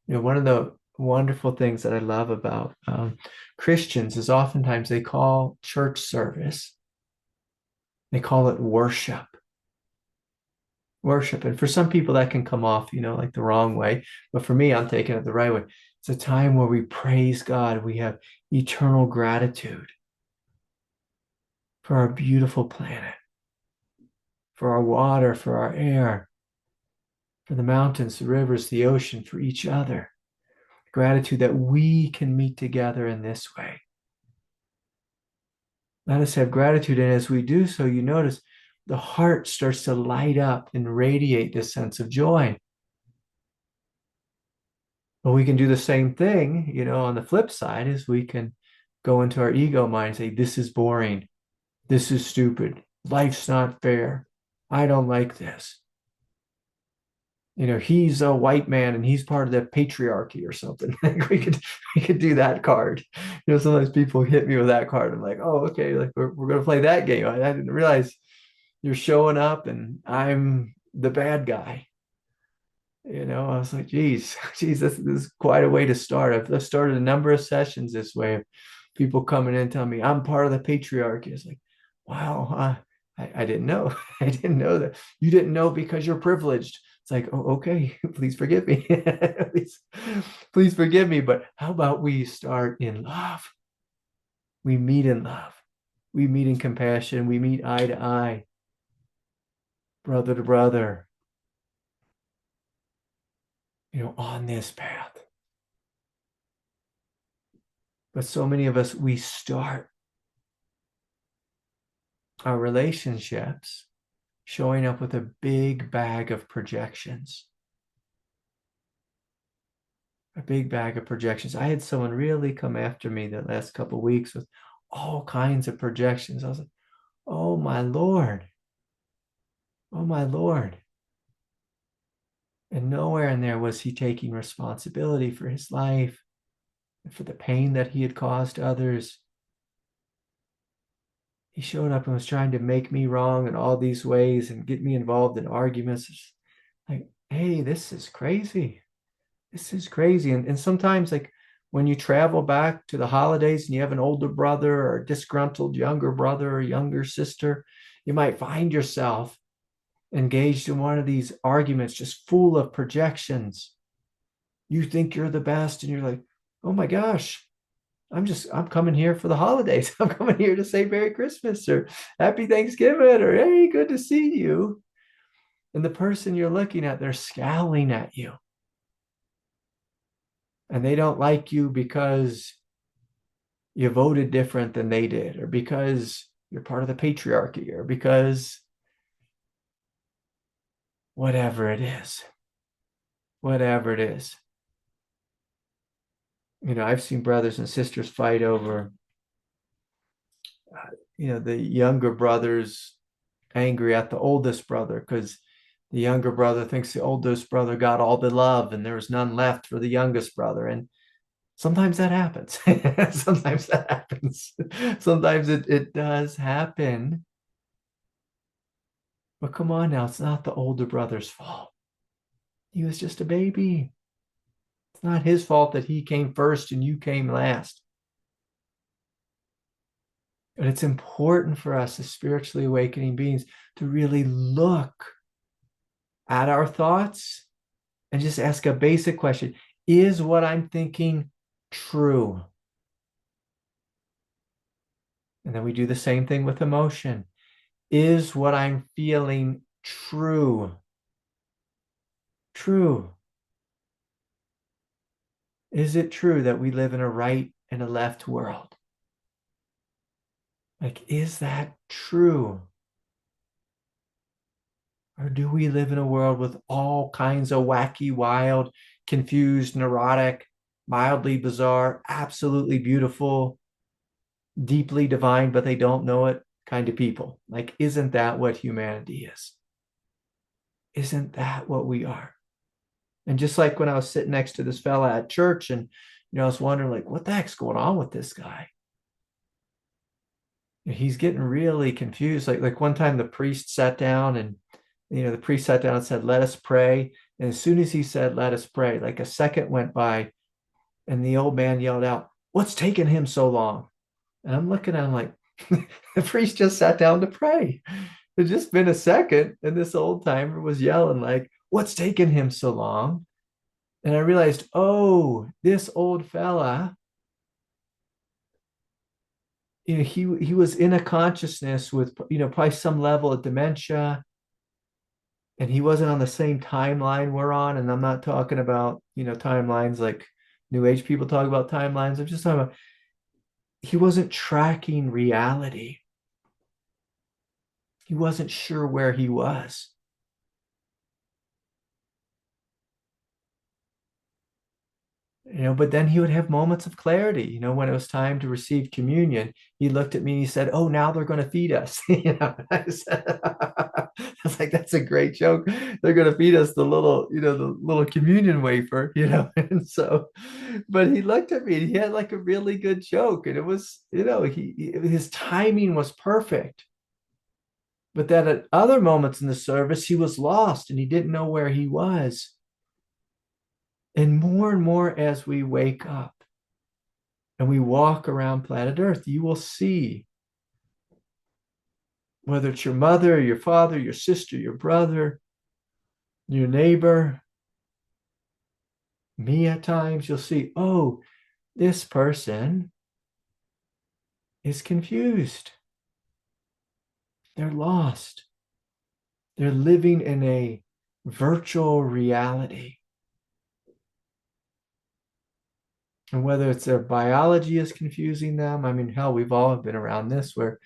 One of the wonderful things that I love about Christians is oftentimes they call church service, they call it worship. Worship. And for some people that can come off, like the wrong way. But for me, I'm taking it the right way. It's a time where we praise God. We have eternal gratitude for our beautiful planet, for our water, for our air, for the mountains, the rivers, the ocean, for each other. Gratitude that we can meet together in this way. Let us have gratitude. And as we do so, you notice the heart starts to light up and radiate this sense of joy. But we can do the same thing, on the flip side is we can go into our ego mind and say, this is boring. This is stupid. Life's not fair. I don't like this. He's a white man and he's part of the patriarchy or something. we could do that card. Sometimes people hit me with that card. I'm like, oh, okay, like we're gonna play that game. I didn't realize you're showing up and I'm the bad guy. I was like, geez, this is quite a way to start. I've started a number of sessions this way of people coming in telling me I'm part of the patriarchy. It's like, wow, I didn't know. I didn't know that. You didn't know because you're privileged. It's like, oh, okay, please forgive me. Please forgive me. But how about we start in love? We meet in love. We meet in compassion. We meet eye to eye, brother to brother, on this path. But so many of us, we start our relationships showing up with a big bag of projections. A big bag of projections. I had someone really come after me the last couple of weeks with all kinds of projections. I was like, oh my Lord. Oh my Lord. And nowhere in there was he taking responsibility for his life and for the pain that he had caused others. He showed up and was trying to make me wrong in all these ways and get me involved in arguments. It's like, hey, this is crazy. This is crazy. And sometimes, like, when you travel back to the holidays and you have an older brother or a disgruntled younger brother or younger sister, you might find yourself engaged in one of these arguments just full of projections. You think you're the best and you're like, oh my gosh, I'm coming here for the holidays. I'm coming here to say Merry Christmas or Happy Thanksgiving or hey, good to see you. And the person you're looking at, they're scowling at you. And they don't like you because you voted different than they did, or because you're part of the patriarchy, or because whatever it is. Whatever it is. I've seen brothers and sisters fight over, the younger brother's angry at the oldest brother because the younger brother thinks the oldest brother got all the love and there was none left for the youngest brother. And sometimes that happens. Sometimes that happens. Sometimes it does happen. But come on now, it's not the older brother's fault. He was just a baby. It's not his fault that he came first and you came last. But it's important for us as spiritually awakening beings to really look at our thoughts and just ask a basic question. Is what I'm thinking true? And then we do the same thing with emotion. Is what I'm feeling true? True. Is it true that we live in a right and a left world? Like, is that true? Or do we live in a world with all kinds of wacky, wild, confused, neurotic, mildly bizarre, absolutely beautiful, deeply divine, but they don't know it kind of people? Like, isn't that what humanity is? Isn't that what we are? And just like when I was sitting next to this fella at church and, I was wondering, like, what the heck's going on with this guy? He's getting really confused. Like one time the priest sat down and, the priest sat down and said, let us pray. And as soon as he said, let us pray, like a second went by and the old man yelled out, what's taking him so long? And I'm looking at him like, the priest just sat down to pray. It's just been a second. And this old timer was yelling like, what's taking him so long? And I realized, oh, this old fella, he was in a consciousness with, probably some level of dementia. And he wasn't on the same timeline we're on. And I'm not talking about, timelines like New Age people talk about timelines. I'm just talking about he wasn't tracking reality. He wasn't sure where he was. But then he would have moments of clarity. When it was time to receive communion, he looked at me and he said, oh, now they're going to feed us. I was like, that's a great joke. They're going to feed us the little communion wafer, And so, but he looked at me and he had like a really good joke. And it was, his timing was perfect. But then at other moments in the service, he was lost and he didn't know where he was. And more as we wake up and we walk around planet Earth, you will see, whether it's your mother, your father, your sister, your brother, your neighbor, me at times, you'll see, oh, this person is confused. They're lost. They're living in a virtual reality. And whether it's their biology is confusing them, I mean, hell, we've all been around this where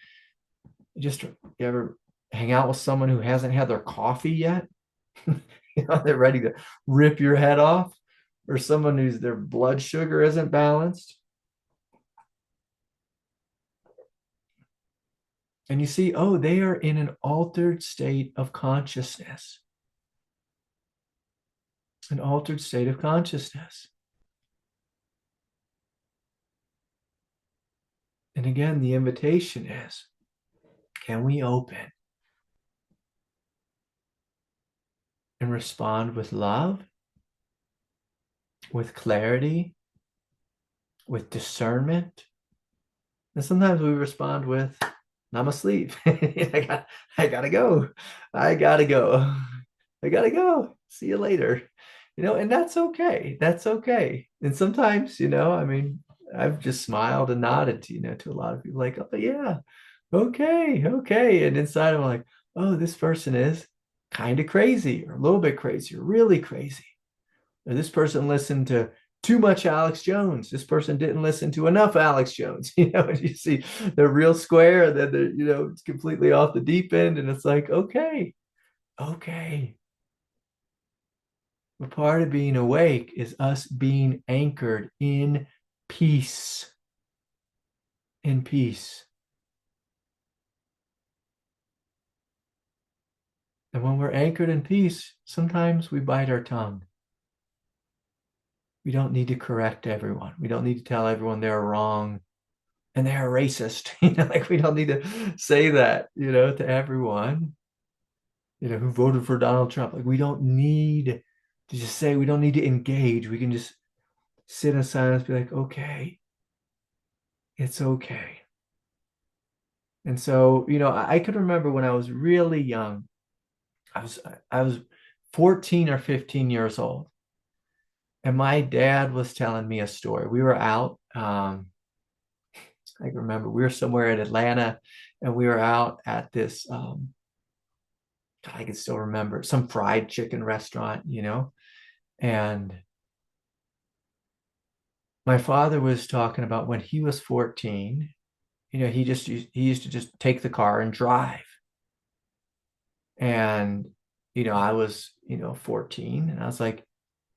you ever hang out with someone who hasn't had their coffee yet? They're ready to rip your head off, or someone whose their blood sugar isn't balanced. And you see, oh, they are in an altered state of consciousness. An altered state of consciousness. And again, the invitation is, can we open and respond with love, with clarity, with discernment? And sometimes we respond with, I'm asleep. I gotta go. I gotta go. I gotta go. See you later. And that's okay. That's okay. And sometimes, I mean, I've just smiled and nodded to a lot of people like, oh yeah, okay, okay. And inside I'm like, oh, this person is kind of crazy or a little bit crazy or really crazy. Or this person listened to too much Alex Jones. This person didn't listen to enough Alex Jones. And you see they're real square, and then they're, it's completely off the deep end. And it's like, okay, okay. But part of being awake is us being anchored in peace. In peace. And when we're anchored in peace, sometimes we bite our tongue. We don't need to correct everyone. We don't need to tell everyone they're wrong and they're racist. Like we don't need to say that, to everyone, who voted for Donald Trump. Like we don't need to just say, we don't need to engage. We can just sit in silence, be like, okay, it's okay. And so, I could remember when I was really young, I was 14 or 15 years old. And my dad was telling me a story. We were out, I remember we were somewhere in Atlanta and we were out at this, I can still remember some fried chicken restaurant, and my father was talking about when he was 14, he used to just take the car and drive. And, I was, 14 and I was like,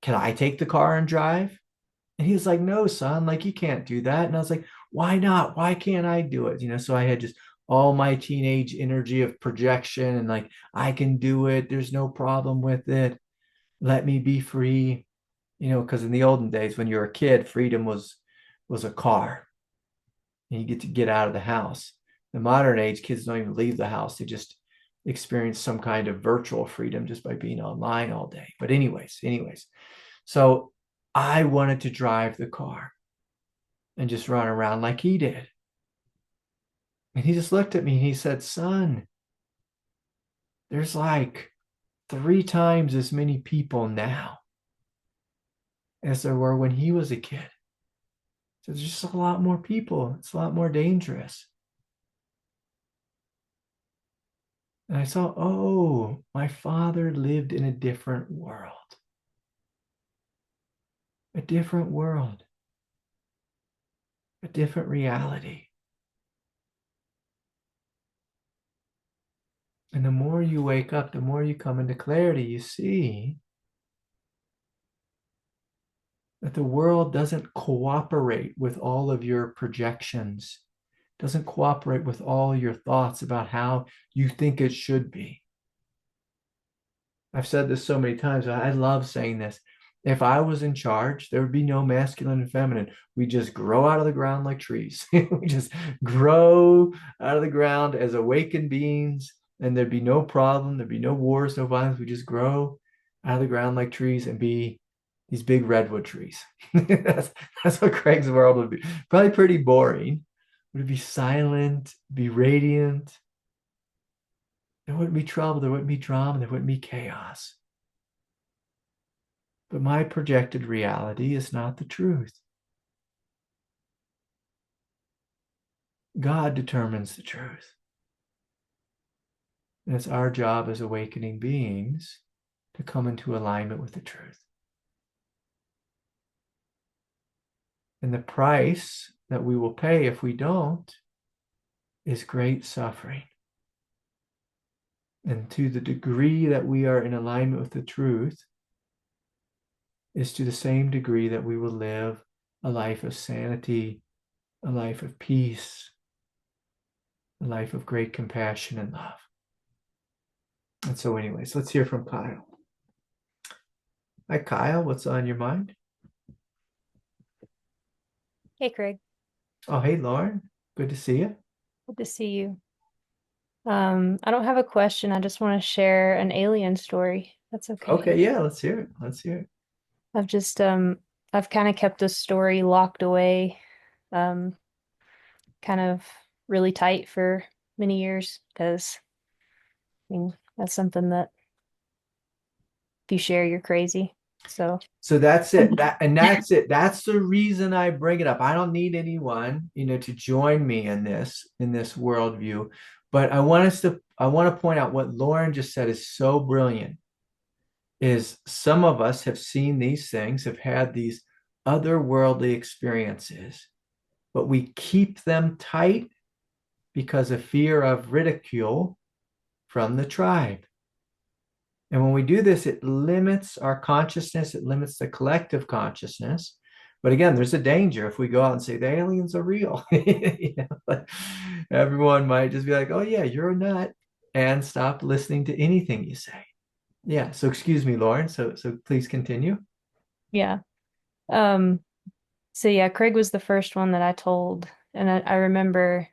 can I take the car and drive? And he was like, no, son, like you can't do that. And I was like, why not? Why can't I do it? So I had just all my teenage energy of projection and like, I can do it. There's no problem with it. Let me be free. Because in the olden days, when you were a kid, freedom was a car. And you get to get out of the house. The modern age, kids don't even leave the house. They just experience some kind of virtual freedom just by being online all day. But anyways, so I wanted to drive the car and just run around like he did. And he just looked at me and he said, son, there's like 3 times as many people now as there were when he was a kid. So there's just a lot more people. It's a lot more dangerous. And I saw, oh, my father lived in a different world. A different world. A different reality. And the more you wake up, the more you come into clarity, you see that the world doesn't cooperate with all of your projections, doesn't cooperate with all your thoughts about how you think it should be. I've said this so many times. I love saying this. If I was in charge, there would be no masculine and feminine. We just grow out of the ground like trees. We just grow out of the ground as awakened beings, and there'd be no problem. There'd be no wars, no violence. We just grow out of the ground like trees and be these big redwood trees. That's what Craig's world would be. Probably pretty boring. It would be silent, be radiant. There wouldn't be trouble, there wouldn't be drama, there wouldn't be chaos. But my projected reality is not the truth. God determines the truth. And it's our job as awakening beings to come into alignment with the truth. And the price that we will pay if we don't is great suffering. And to the degree that we are in alignment with the truth is to the same degree that we will live a life of sanity, a life of peace, a life of great compassion and love. And so anyways, let's hear from Kyle. Hi, Kyle. What's on your mind? Hey, Craig. Oh, hey, Lauren. Good to see you. Good to see you. I don't have a question. I just want to share an alien story. That's okay. Okay, yeah, let's hear it. Let's hear it. I've just I've kind of kept this story locked away, um, kind of really tight for many years because I mean that's something that if you share, you're crazy. So So that's it. That's it. That's the reason I bring it up. I don't need anyone, to join me in this worldview. But I want to point out what Lauren just said is so brilliant. Is some of us have seen these things, have had these otherworldly experiences, but we keep them tight because of fear of ridicule from the tribe. And when we do this, it limits our consciousness, it limits the collective consciousness. But again, there's a danger if we go out and say the aliens are real. Like everyone might just be like, oh, yeah, you're a nut, and stop listening to anything you say. Yeah. So excuse me, Lauren. So please continue. yeah. Um, so yeah, Craig was the first one that I told, and I remember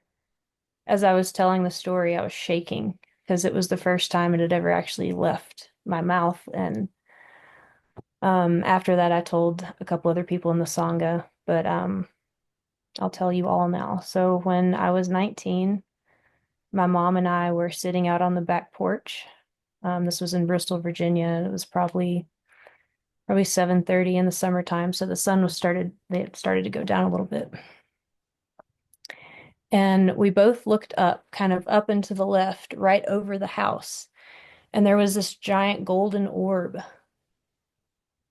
as I was telling the story, I was shaking because it was the first time it had ever actually left my mouth. And after that, I told a couple other people in the Sangha, but I'll tell you all now. So when I was 19, my mom and I were sitting out on the back porch. This was in Bristol, Virginia. And it was probably 7:30 in the summertime, so the sun they had started to go down a little bit. And we both looked up, kind of up and to the left, right over the house. And there was this giant golden orb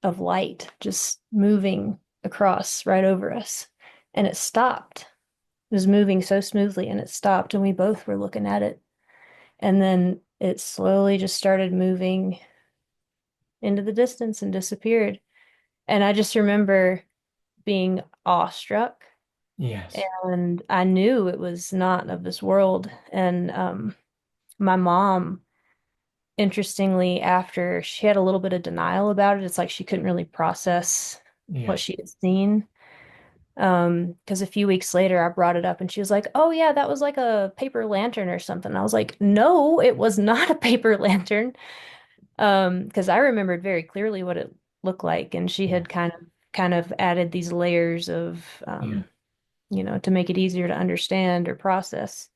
of light just moving across right over us. And it stopped. It was moving so smoothly and it stopped. And we both were looking at it. And then it slowly just started moving into the distance and disappeared. And I just remember being awestruck. Yes. And I knew it was not of this world. And my mom, interestingly, after she had a little bit of denial about it, it's like she couldn't really process what Yeah. she had seen. Because a few weeks later I brought it up and she was like, "Oh yeah, that was like a paper lantern or something." I was like, "No, it was not a paper lantern." Because I remembered very clearly what it looked like, and she Yeah. had kind of added these layers of Yeah. to make it easier to understand or process.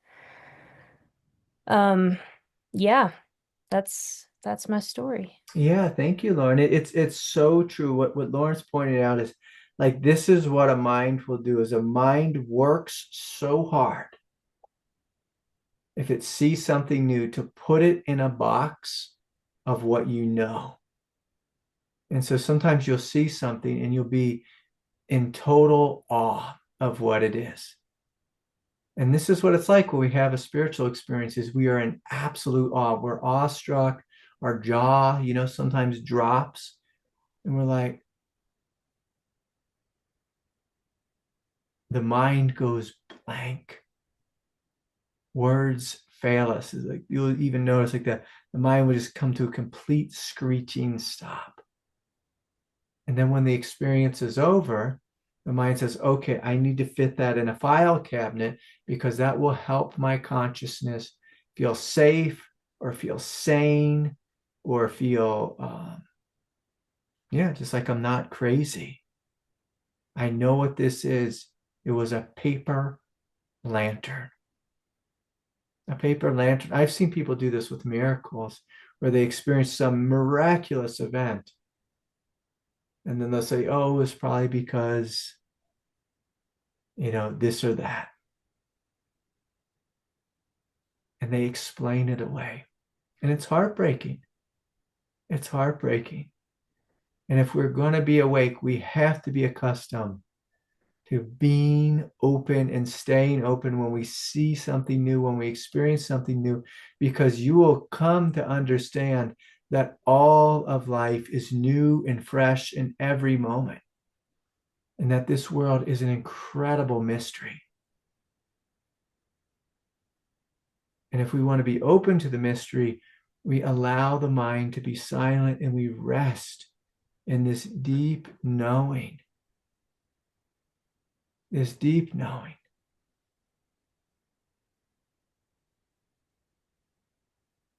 Um, yeah, that's my story. Yeah, thank you, Lauren. It's so true. What Lauren's pointed out is like this is what a mind will do is a mind works so hard if it sees something new to put it in a box of what you know. And so sometimes you'll see something and you'll be in total awe of what it is. And this is what it's like when we have a spiritual experience is we are in absolute awe. We're awestruck. Our jaw, sometimes drops. And we're like, the mind goes blank. Words fail us. It's like you'll even notice like the mind will just come to a complete screeching stop. And then when the experience is over, the mind says, okay, I need to fit that in a file cabinet because that will help my consciousness feel safe or feel sane or feel, Yeah, just like I'm not crazy. I know what this is. It was a paper lantern. A paper lantern. I've seen people do this with miracles where they experience some miraculous event. And then they'll say, oh, it's probably because, this or that. And they explain it away. And it's heartbreaking. It's heartbreaking. And if we're going to be awake, we have to be accustomed to being open and staying open when we see something new, when we experience something new, because you will come to understand that all of life is new and fresh in every moment, and that this world is an incredible mystery. And if we want to be open to the mystery, we allow the mind to be silent and we rest in this deep knowing. This deep knowing.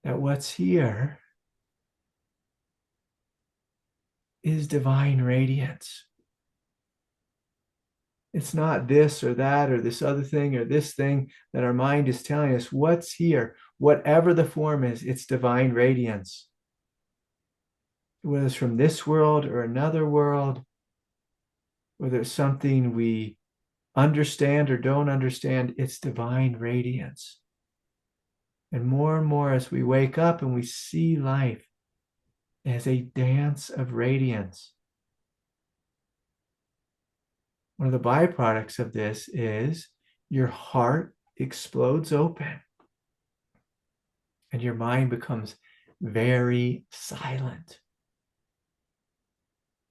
That what's here is divine radiance. It's not this or that or this other thing or this thing that our mind is telling us. What's here, whatever the form is, it's divine radiance. Whether it's from this world or another world, whether it's something we understand or don't understand, it's divine radiance. And more as we wake up and we see life as a dance of radiance. One of the byproducts of this is your heart explodes open and your mind becomes very silent.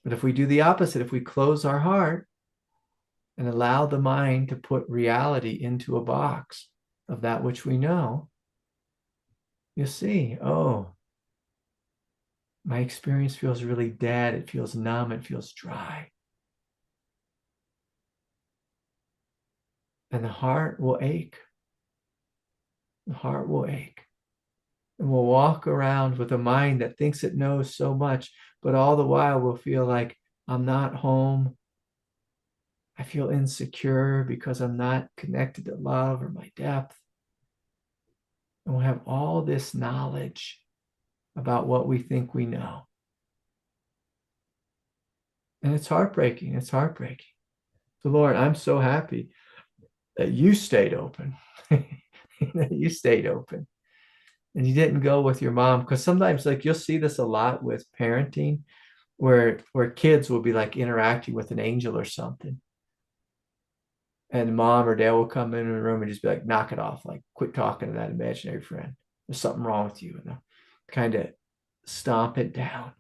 But if we do the opposite, if we close our heart and allow the mind to put reality into a box of that which we know, you'll see, oh, my experience feels really dead. It feels numb. It feels dry. And the heart will ache. The heart will ache. And we'll walk around with a mind that thinks it knows so much, but all the while we'll feel like I'm not home. I feel insecure because I'm not connected to love or my depth. And we'll have all this knowledge about what we think we know. And it's heartbreaking. It's heartbreaking. So, Lord, I'm so happy that you stayed open. That you stayed open. And you didn't go with your mom. Because sometimes, like, you'll see this a lot with parenting, where kids will be like interacting with an angel or something. And mom or dad will come in the room and just be like, knock it off. Like, quit talking to that imaginary friend. There's something wrong with you. And they'll kind of stomp it down.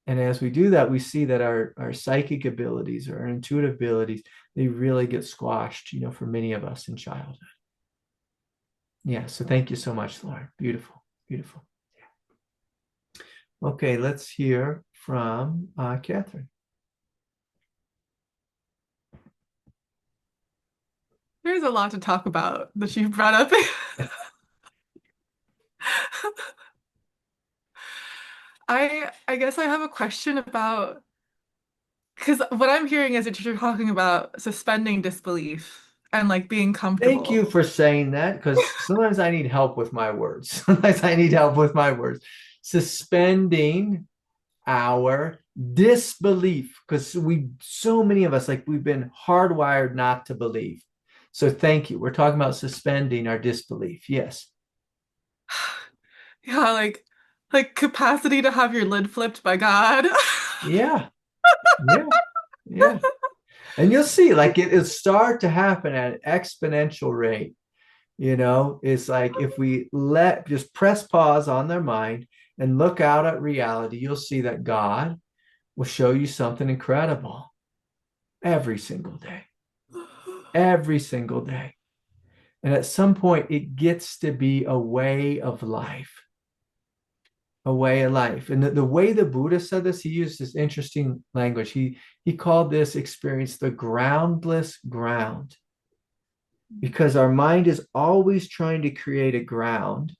And as we do that, we see that our psychic abilities or our intuitive abilities, they really get squashed, for many of us in childhood. Yeah, so thank you so much, Lauren. Beautiful, beautiful. Yeah. Okay, let's hear from Catherine. There's a lot to talk about that you brought up. I guess I have a question about, because what I'm hearing is that you're talking about suspending disbelief and like being Thank you comfortable. for saying that, because sometimes I need help with my words. Sometimes I need help with my words. Suspending our disbelief, because so many of us, like, we've been hardwired not to believe. So thank you. We're talking about suspending our disbelief. Yes. Yeah, like capacity to have your lid flipped by God. Yeah. Yeah. Yeah. And you'll see, like, it'll start to happen at an exponential rate. It's like if we just press pause on their mind and look out at reality, you'll see that God will show you something incredible every single day, every single day. And at some point, it gets to be a way of life, a way of life. And the way the Buddha said this, he used this interesting language. He called this experience the groundless ground, because our mind is always trying to create a ground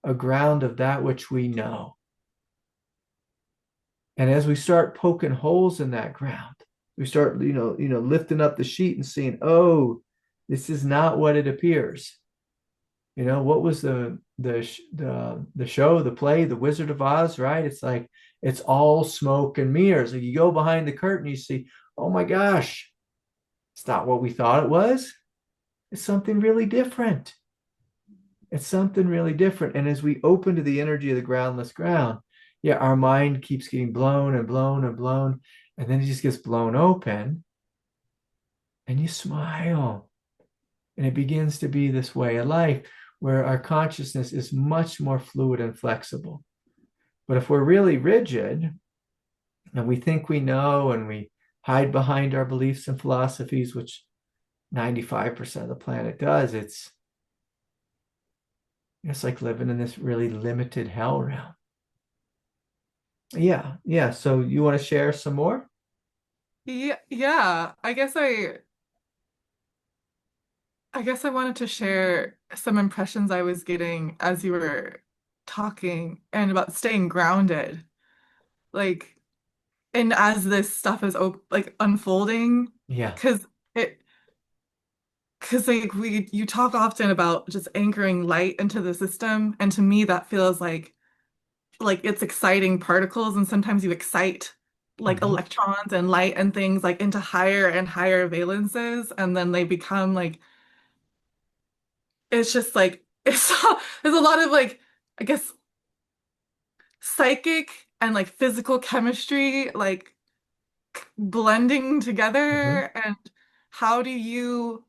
of that which we know. And as we start poking holes in that ground, we start, lifting up the sheet and seeing, oh, this is not what it appears. What was the show, the play, The Wizard of Oz, right? It's like it's all smoke and mirrors. Like you go behind the curtain, you see, oh my gosh, it's not what we thought it was. It's something really different. It's something really different. And as we open to the energy of the groundless ground, yeah, our mind keeps getting blown and blown and blown. And then it just gets blown open and you smile. And it begins to be this way of life where our consciousness is much more fluid and flexible. But if we're really rigid and we think we know and we hide behind our beliefs and philosophies, which 95% of the planet does, it's like living in this really limited hell realm. Yeah. So you want to share some more? Yeah. I guess I wanted to share some impressions I was getting as you were talking and about staying grounded. Like, and as this stuff is like unfolding, Yeah. because it, because like you talk often about just anchoring light into the system, and to me that feels like it's exciting particles, and sometimes you excite like Mhm. electrons and light and things like into higher and higher valences, and then they become like it's just like it's there's a lot of like I guess psychic and like physical chemistry like blending Mhm. together, and how do you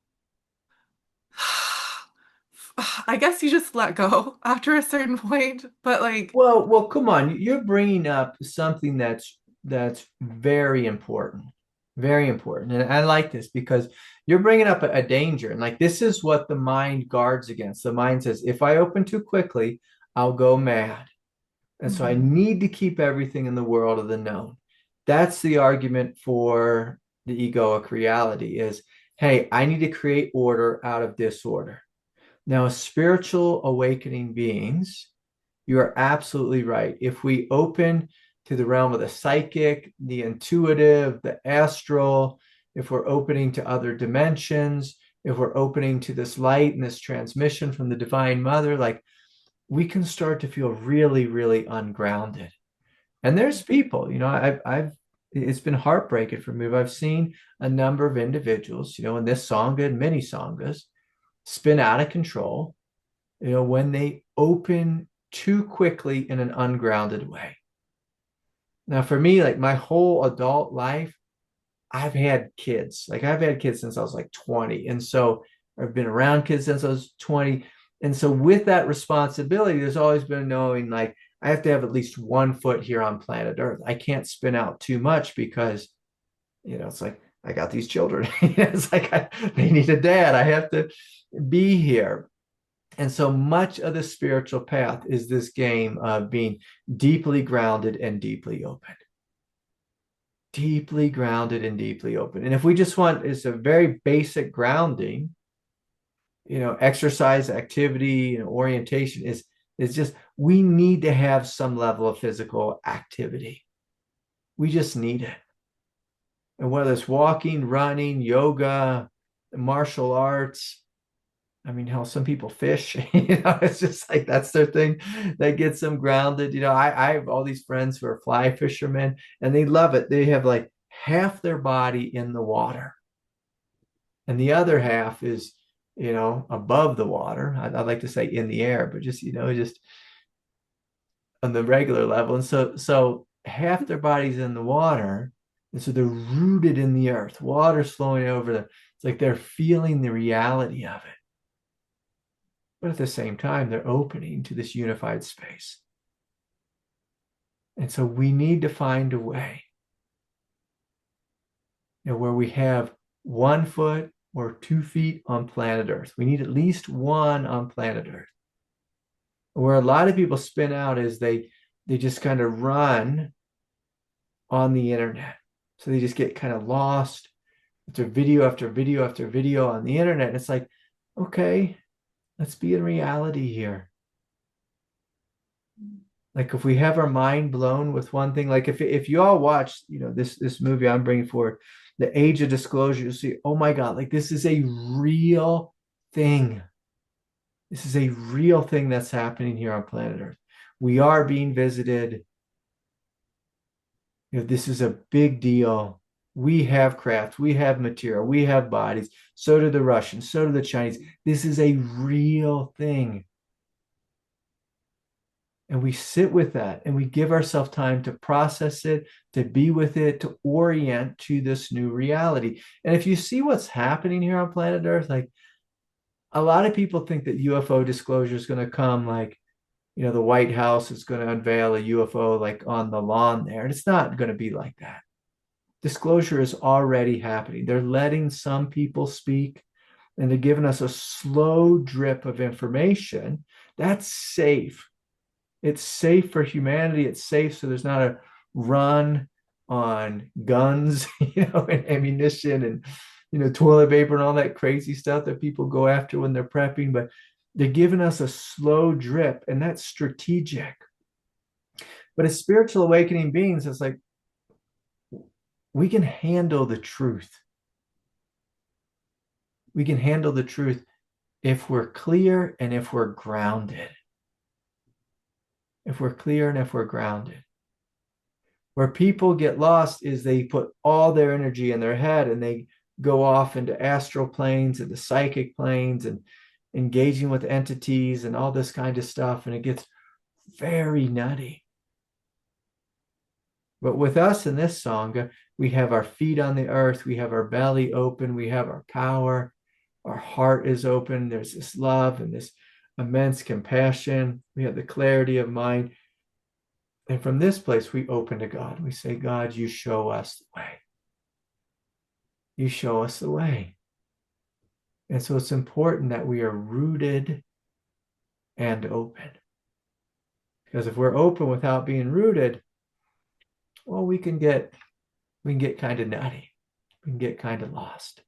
I guess you just let go after a certain point, but like Well, come on. You're bringing up something that's very important, very important. And I like this because you're bringing up a danger. And like this is what the mind guards against. The mind says, if I open too quickly, I'll go mad. And so I Mhm. need to keep everything in the world of the known. That's the argument for the egoic reality is, hey, I need to create order out of disorder. Now, as spiritual awakening beings, you are absolutely right. If we open to the realm of the psychic, the intuitive, the astral, if we're opening to other dimensions, if we're opening to this light and this transmission from the Divine Mother, like we can start to feel really, really ungrounded. And there's people, it's been heartbreaking for me. I've seen a number of individuals, in this Sangha and many Sanghas spin out of control, when they open too quickly in an ungrounded way. Now, for me, like my whole adult life, I've had kids. Like I've had kids since I was like 20. And so I've been around kids since I was 20. And so with that responsibility, there's always been knowing like I have to have at least 1 foot here on planet Earth. I can't spin out too much because, it's like I got these children. It's like they need a dad. I have to be here. And so much of the spiritual path is this game of being deeply grounded and deeply open. Deeply grounded and deeply open. And if we just want, it's a very basic grounding, exercise, activity, and orientation is just we need to have some level of physical activity. We just need it. And whether it's walking, running, yoga, martial arts, I mean, hell, some people fish, it's just like that's their thing that gets them grounded. I have all these friends who are fly fishermen and they love it. They have like half their body in the water and the other half is, above the water. I like to say in the air, but just on the regular level. And so half their body's in the water. And so they're rooted in the earth, water's flowing over them. It's like they're feeling the reality of it. But at the same time, they're opening to this unified space. And so we need to find a way, where we have 1 foot or 2 feet on planet Earth. We need at least one on planet Earth. Where a lot of people spin out is they just kind of run on the internet. So they just get kind of lost after video after video after video on the internet. And it's like, okay, let's be in reality here. Like if we have our mind blown with one thing, like if you all watch, this movie I'm bringing forward, The Age of Disclosure, you'll see, oh my God, like this is a real thing. This is a real thing that's happening here on planet Earth. We are being visited. This is a big deal. We have craft, we have material, we have bodies. So do the Russians, so do the Chinese. This is a real thing. And we sit with that and we give ourselves time to process it, to be with it, to orient to this new reality. And if you see what's happening here on planet Earth, like a lot of people think that UFO disclosure is going to come like, the White House is going to unveil a UFO like on the lawn there. And it's not going to be like that. Disclosure is already happening. They're letting some people speak and they're giving us a slow drip of information. That's safe. It's safe for humanity. It's safe so there's not a run on guns, and ammunition and, toilet paper and all that crazy stuff that people go after when they're prepping. But they're giving us a slow drip, and that's strategic. But as spiritual awakening beings, it's like we can handle the truth. We can handle the truth if we're clear and if we're grounded. If we're clear and if we're grounded. Where people get lost is they put all their energy in their head and they go off into astral planes and the psychic planes and engaging with entities and all this kind of stuff. And it gets very nutty. But with us in this Sangha, we have our feet on the earth, we have our belly open, we have our power, our heart is open, there's this love and this immense compassion, we have the clarity of mind. And from this place, we open to God. We say, God, you show us the way. You show us the way. And so it's important that we are rooted and open. Because if we're open without being rooted, well, we can get kind of nutty. We can get kind of lost.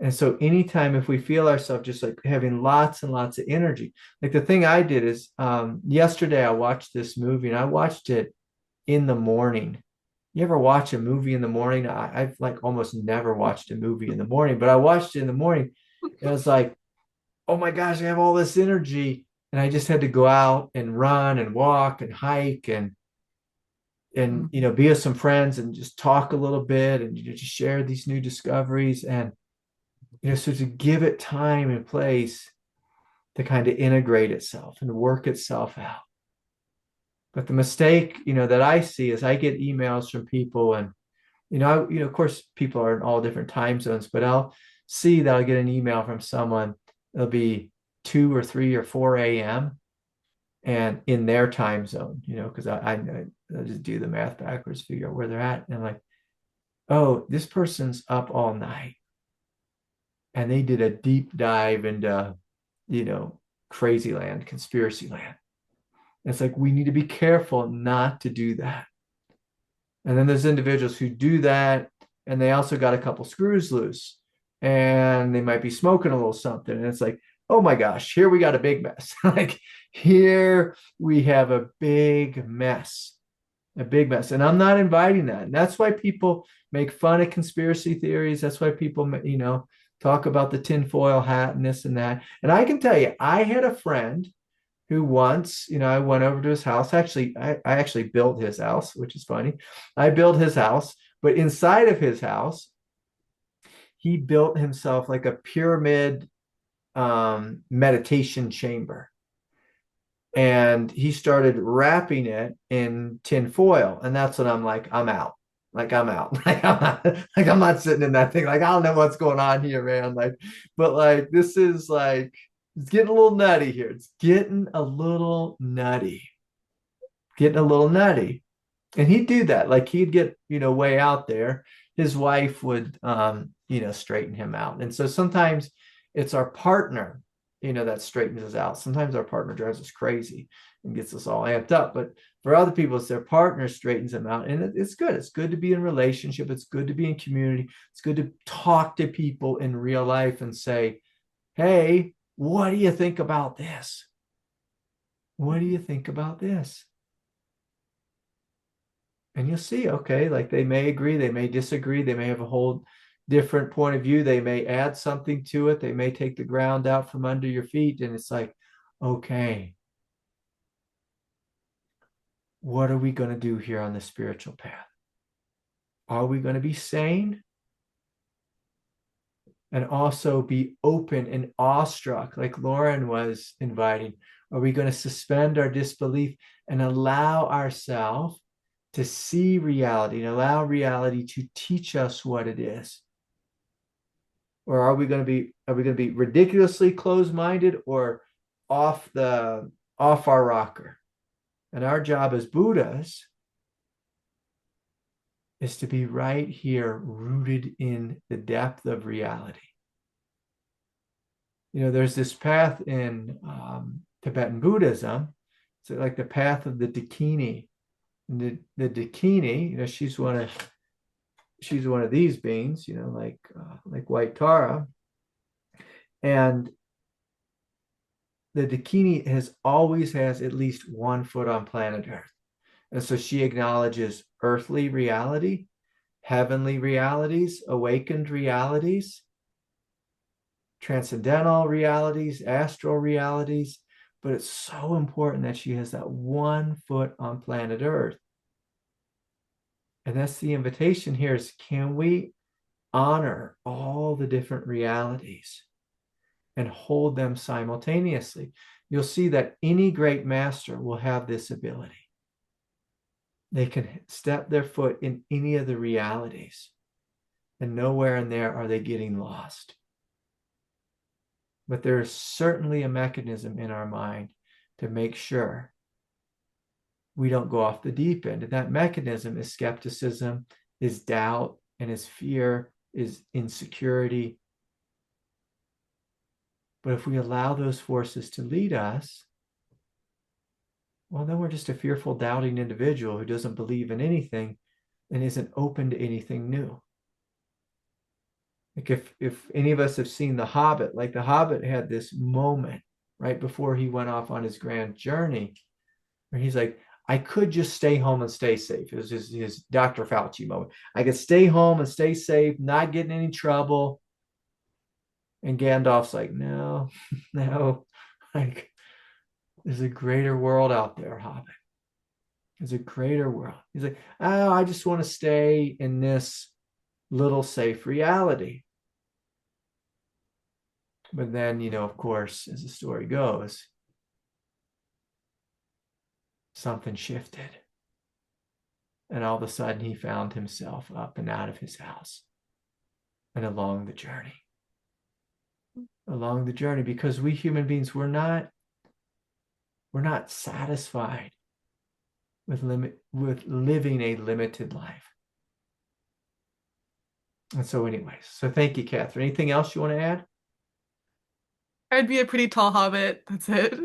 And so anytime if we feel ourselves just like having lots and lots of energy, like the thing I did is yesterday I watched this movie and I watched it in the morning. You ever watch a movie in the morning? I've like almost never watched a movie in the morning, but I watched it in the morning and I was like, oh my gosh, I have all this energy. And I just had to go out and run and walk and hike and be with some friends and just talk a little bit and just share these new discoveries. And so to give it time and place to kind of integrate itself and work itself out. But the mistake, that I see is I get emails from people and, of course, people are in all different time zones, but I'll see that I'll get an email from someone. It'll be 2 or 3 or 4 a.m. and in their time zone, because I just do the math backwards, figure out where they're at. And I'm like, oh, this person's up all night. And they did a deep dive into, crazy land, conspiracy land. It's like, we need to be careful not to do that. And then there's individuals who do that, and they also got a couple screws loose, and they might be smoking a little something. And it's like, oh my gosh, here we got a big mess. Like here we have a big mess. And I'm not inviting that. And that's why people make fun of conspiracy theories. That's why people, talk about the tinfoil hat and this and that. And I can tell you, I had a friend who once, I went over to his house. Actually, I actually built his house, which is funny. I built his house, but inside of his house, he built himself like a pyramid meditation chamber. And he started wrapping it in tin foil. And that's when I'm like, I'm out. Like I'm out. I'm not sitting in that thing. Like, I don't know what's going on here, man. But this is like, it's getting a little nutty here. It's getting a little nutty. And he'd do that. Like he'd get, way out there. His wife would, straighten him out. And so sometimes it's our partner, that straightens us out. Sometimes our partner drives us crazy and gets us all amped up. But for other people, it's their partner straightens them out. And it's good. It's good to be in relationship. It's good to be in community. It's good to talk to people in real life and say, hey, what do you think about this? what do you think about this? And you'll see, okay, like they may agree, they may disagree, they may have a whole different point of view, they may add something to it, they may take the ground out from under your feet, and it's like, okay, what are we going to do here on the spiritual path? Are we going to be sane and also be open and awestruck, like Lauren was inviting? Are we going to suspend our disbelief and allow ourselves to see reality and allow reality to teach us what it is? Or are we going to be ridiculously closed-minded or off our rocker? And our job as Buddhas is to be right here, rooted in the depth of reality. There's this path in Tibetan Buddhism. It's like the path of the Dakini. And the Dakini, she's one of these beings, like White Tara. And the Dakini always has at least one foot on planet Earth. And so she acknowledges earthly reality, heavenly realities, awakened realities, transcendental realities, astral realities. But it's so important that she has that 1 foot on planet Earth. And that's the invitation here is, can we honor all the different realities and hold them simultaneously? You'll see that any great master will have this ability. They can step their foot in any of the realities, and nowhere in there are they getting lost. But there is certainly a mechanism in our mind to make sure we don't go off the deep end. And that mechanism is skepticism, is doubt, and is fear, is insecurity. But if we allow those forces to lead us, well, then we're just a fearful, doubting individual who doesn't believe in anything and isn't open to anything new. Like if any of us have seen The Hobbit, like The Hobbit had this moment right before he went off on his grand journey where he's like, I could just stay home and stay safe. It was his Dr. Fauci moment. I could stay home and stay safe, not get in any trouble. And Gandalf's like, no, no, like there's a greater world out there, Hobbit. There's a greater world. He's like, oh, I just want to stay in this little safe reality. But then, of course, as the story goes, something shifted. And all of a sudden he found himself up and out of his house and along the journey. Because we human beings, we're not satisfied with living a limited life. And so anyways, thank you, Catherine. Anything else you want to add? I'd be a pretty tall hobbit. That's it.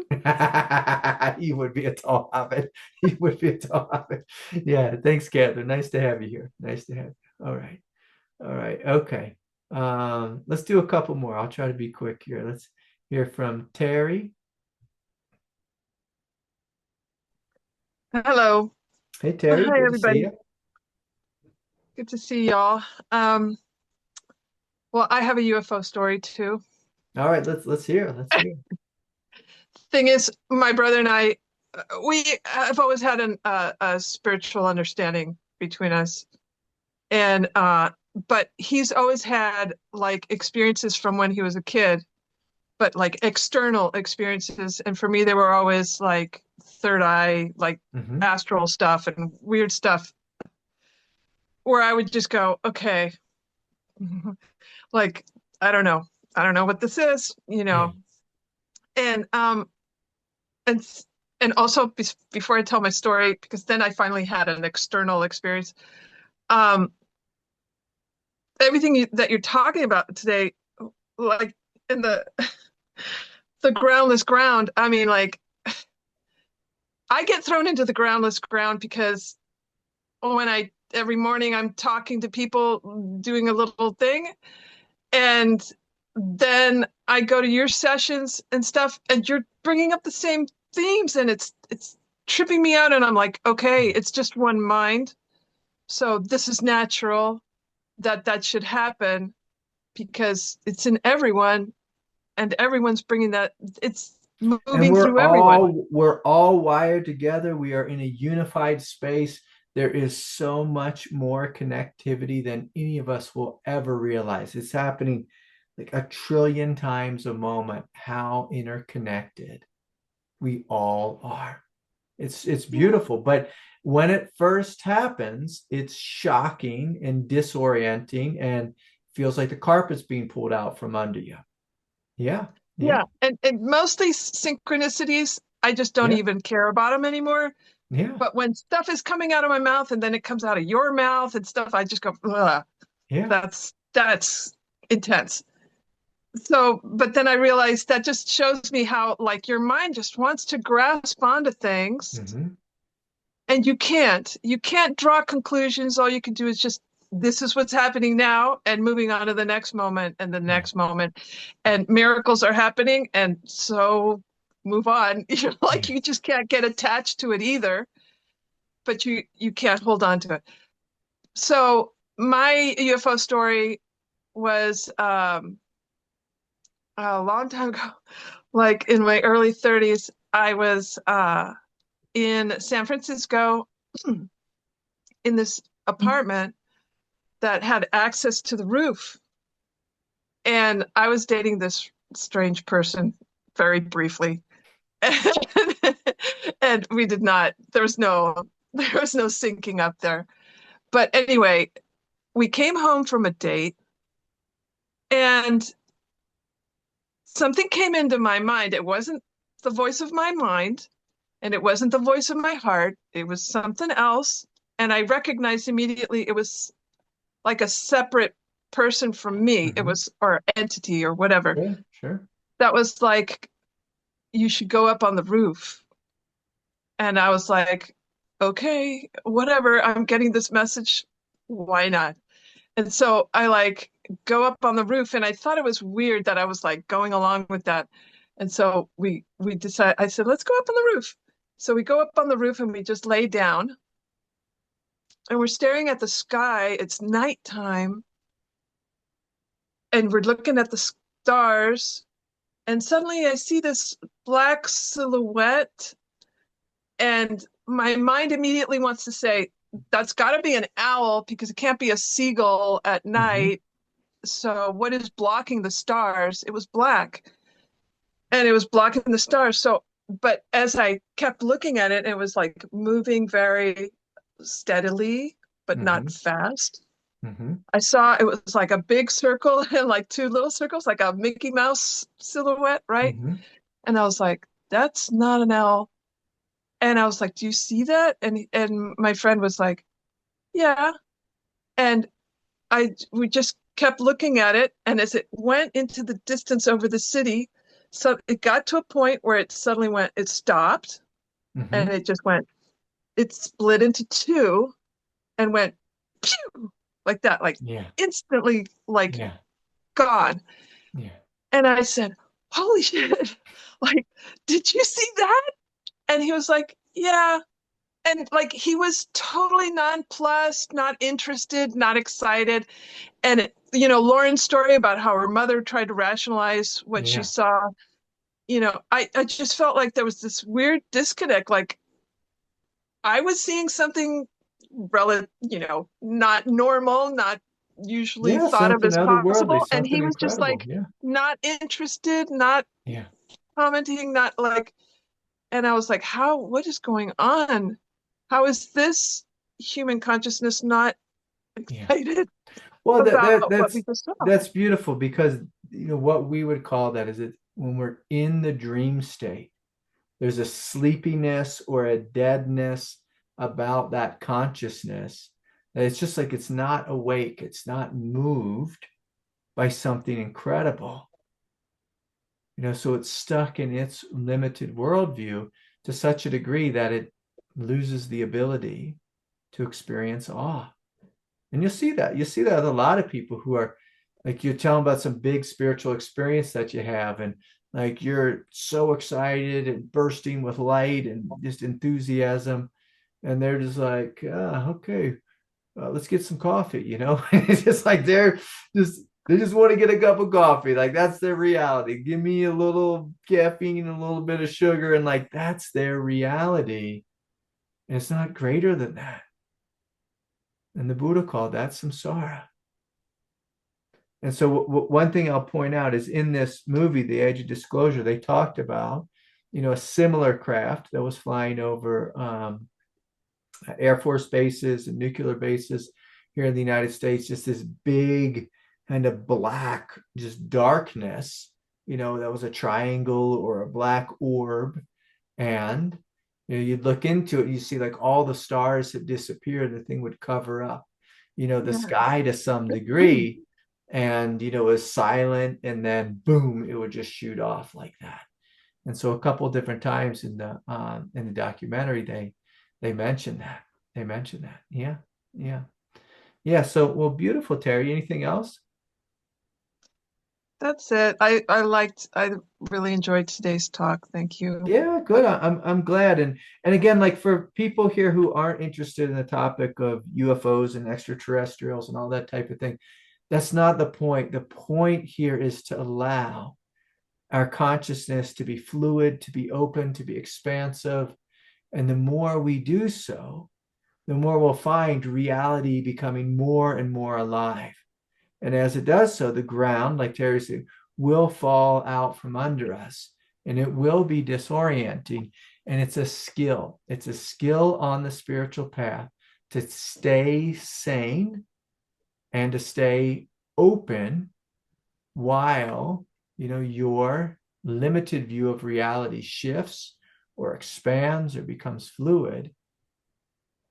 You would be a tall hobbit. You would be a tall hobbit. Yeah, thanks, Catherine. Nice to have you here. Nice to have you. All right. Okay. Let's do a couple more. I'll try to be quick here. Let's hear from Terry. Hello. Hey, Terry. Hi, Good everybody. to see you. Good to see y'all. Well, I have a UFO story too. All right, let's hear. Let's hear. Thing is, my brother and I, we have always had a spiritual understanding between us, and but he's always had like experiences from when he was a kid, but like external experiences, and for me, they were always like third eye, like astral stuff and weird stuff, where I would just go, okay, like I don't know what this is, and and also before I tell my story, because then I finally had an external experience. Everything that you're talking about today, like in the groundless ground. I mean, like I get thrown into the groundless ground because every morning I'm talking to people, doing a little thing, and then I go to your sessions and stuff, and you're bringing up the same themes and it's tripping me out. And I'm like, okay, it's just one mind. So this is natural that should happen because it's in everyone and everyone's bringing that. It's And moving through everyone. we're all wired together. We are in a unified space. There is so much more connectivity than any of us will ever realize. It's happening like a trillion times a moment, how interconnected we all are. It's beautiful, but when it first happens, it's shocking and disorienting and feels like the carpet's being pulled out from under you. Yeah. Yeah. Yeah. And most of these synchronicities, I just don't Yeah. even care about them anymore. Yeah. But when stuff is coming out of my mouth and then it comes out of your mouth and stuff, I just go, ugh, Yeah. that's intense. So, but then I realized that just shows me how like your mind just wants to grasp onto things Mm-hmm. and you can't draw conclusions. All you can do is just, this is what's happening now and moving on to the next moment and the next moment. And miracles are happening. And so move on. You're like, Yeah. you just can't get attached to it either, but you can't hold on to it. So my UFO story was a long time ago, like in my early 30s. I was in San Francisco in this apartment that had access to the roof. And I was dating this strange person very briefly. And we did not, there was no syncing up there. But anyway, we came home from a date and something came into my mind. It wasn't the voice of my mind and it wasn't the voice of my heart. It was something else. And I recognized immediately it was like a separate person from me. It Mm-hmm. was, or entity or whatever. Sure. Sure. That was like, you should go up on the roof. And I was like, okay, whatever. I'm getting this message. Why not? And so I like go up on the roof and I thought it was weird that I was like going along with that. And so we decided, I said, let's go up on the roof. So we go up on the roof and we just lay down and we're staring at the sky. It's nighttime and we're looking at the stars. And suddenly I see this black silhouette and my mind immediately wants to say, that's got to be an owl because it can't be a seagull at Mm-hmm. night. So what is blocking the stars? It was black and it was blocking the stars. So, but as I kept looking at it, it was like moving very steadily, but not Mm-hmm. fast. Mm-hmm. I saw it was like a big circle and like two little circles, like a Mickey Mouse silhouette, right? Mm-hmm. And I was like, that's not an owl. And I was like, do you see that? And my friend was like, yeah. And we just kept looking at it. And as it went into the distance over the city, so it got to a point where it suddenly went, it stopped Mm-hmm. and it just went, it split into two and went pew like that, like Yeah. instantly like Yeah. gone. Yeah. And I said, holy shit, like, did you see that? And he was like, yeah. And like he was totally nonplussed, not interested, not excited. And Lauren's story about how her mother tried to rationalize what she Yeah. saw, I just felt like there was this weird disconnect. Like I was seeing something relative, not normal, not usually Yeah. thought of Something as otherworldly, possible. And something he was just incredible. like Yeah. not interested, not Yeah. commenting, not like, and I was like, what is going on? How is this human consciousness not Yeah. excited Well, about what we just saw? that's beautiful because what we would call that is it when we're in the dream state, there's a sleepiness or a deadness about that consciousness. That it's just like it's not awake, it's not moved by something incredible. So it's stuck in its limited worldview to such a degree that it loses the ability to experience awe. And you'll see that. You'll see that with a lot of people who are like you're telling about some big spiritual experience that you have, and Like you're so excited and bursting with light and just enthusiasm. And they're just like, okay, let's get some coffee, you know? It's just like they just want to get a cup of coffee. Like that's their reality. Give me a little caffeine, a little bit of sugar, and like that's their reality. And it's not greater than that. And the Buddha called that samsara. And so one thing I'll point out is in this movie, The Age of Disclosure, they talked about, a similar craft that was flying over Air Force bases and nuclear bases here in the United States, just this big kind of black, just darkness, that was a triangle or a black orb. And you'd look into it and you see like all the stars had disappeared, the thing would cover up, the sky to some degree. And it was silent, and then boom, it would just shoot off like that. And so a couple of different times in the documentary, they mentioned that. They mentioned that. Yeah. Yeah. Yeah. So, well, beautiful, Terry. Anything else? That's it. I really enjoyed today's talk. Thank you. Yeah, good. I'm glad. And again, like for people here who aren't interested in the topic of UFOs and extraterrestrials and all that type of thing, that's not the point. The point here is to allow our consciousness to be fluid, to be open, to be expansive. And the more we do so, the more we'll find reality becoming more and more alive. And as it does so, the ground, like Terry said, will fall out from under us, and it will be disorienting. And it's a skill. It's a skill on the spiritual path to stay sane and to stay open while, your limited view of reality shifts or expands or becomes fluid.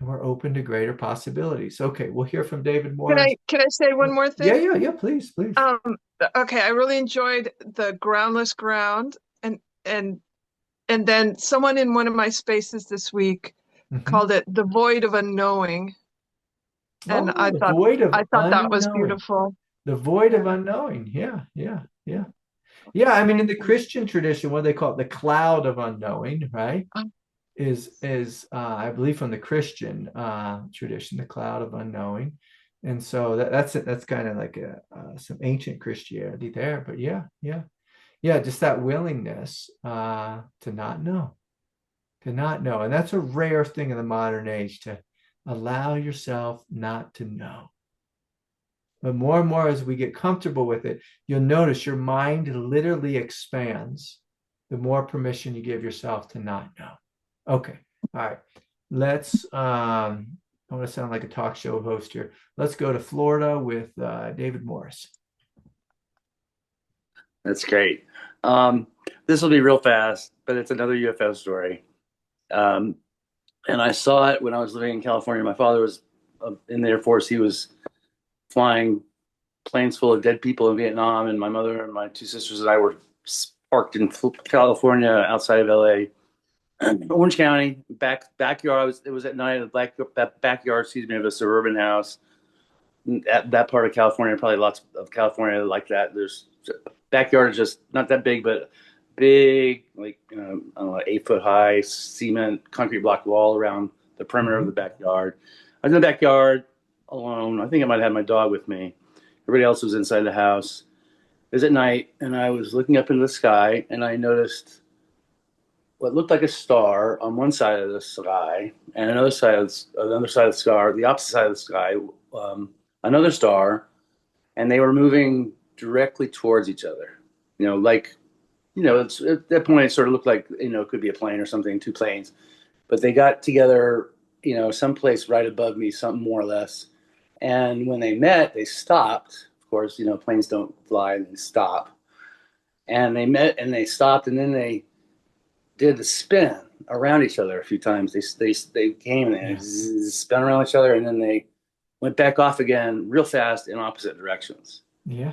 And we're open to greater possibilities. Okay, we'll hear from David Morris. Can I say one more thing? Yeah, please. Okay, I really enjoyed the groundless ground, and then someone in one of my spaces this week called it the void of unknowing. And I thought that was beautiful. The void of unknowing. Yeah. I mean, in the Christian tradition, what they call it, the cloud of unknowing, right? Is I believe from the Christian tradition, the cloud of unknowing. And so that's kind of like some ancient Christianity there. But yeah, just that willingness to not know. And that's a rare thing in the modern age, to allow yourself not to know. But more and more as we get comfortable with it, you'll notice your mind literally expands the more permission you give yourself to not know. Okay. All right. Let's, I want to sound like a talk show host here. Let's go to Florida with David Morris. That's great. This will be real fast, but it's another UFO story. And I saw it when I was living in California. My father was in the Air Force. He was flying planes full of dead people in Vietnam, and my mother and my two sisters and I were parked in California outside of LA, Orange County, backyard. It was at night, backyard, of a suburban house. At that part of California, probably lots of California like that. There's backyard is just not that big, but big, like, I don't know, 8-foot high cement concrete block wall around the perimeter of the backyard. I was in the backyard alone. I think I might have had my dog with me. Everybody else was inside the house. It was at night, and I was looking up into the sky, and I noticed what looked like a star on one side of the sky, and another side of the star, the opposite side of the sky, another star, and they were moving directly towards each other. It's, at that point, it sort of looked like, it could be a plane or something, two planes. But they got together, someplace right above me, something more or less. And when they met, they stopped. Of course, planes don't fly and they stop. And they met and they stopped, and then they did the spin around each other a few times. They came and they spun around each other, and then they went back off again real fast in opposite directions. Yeah.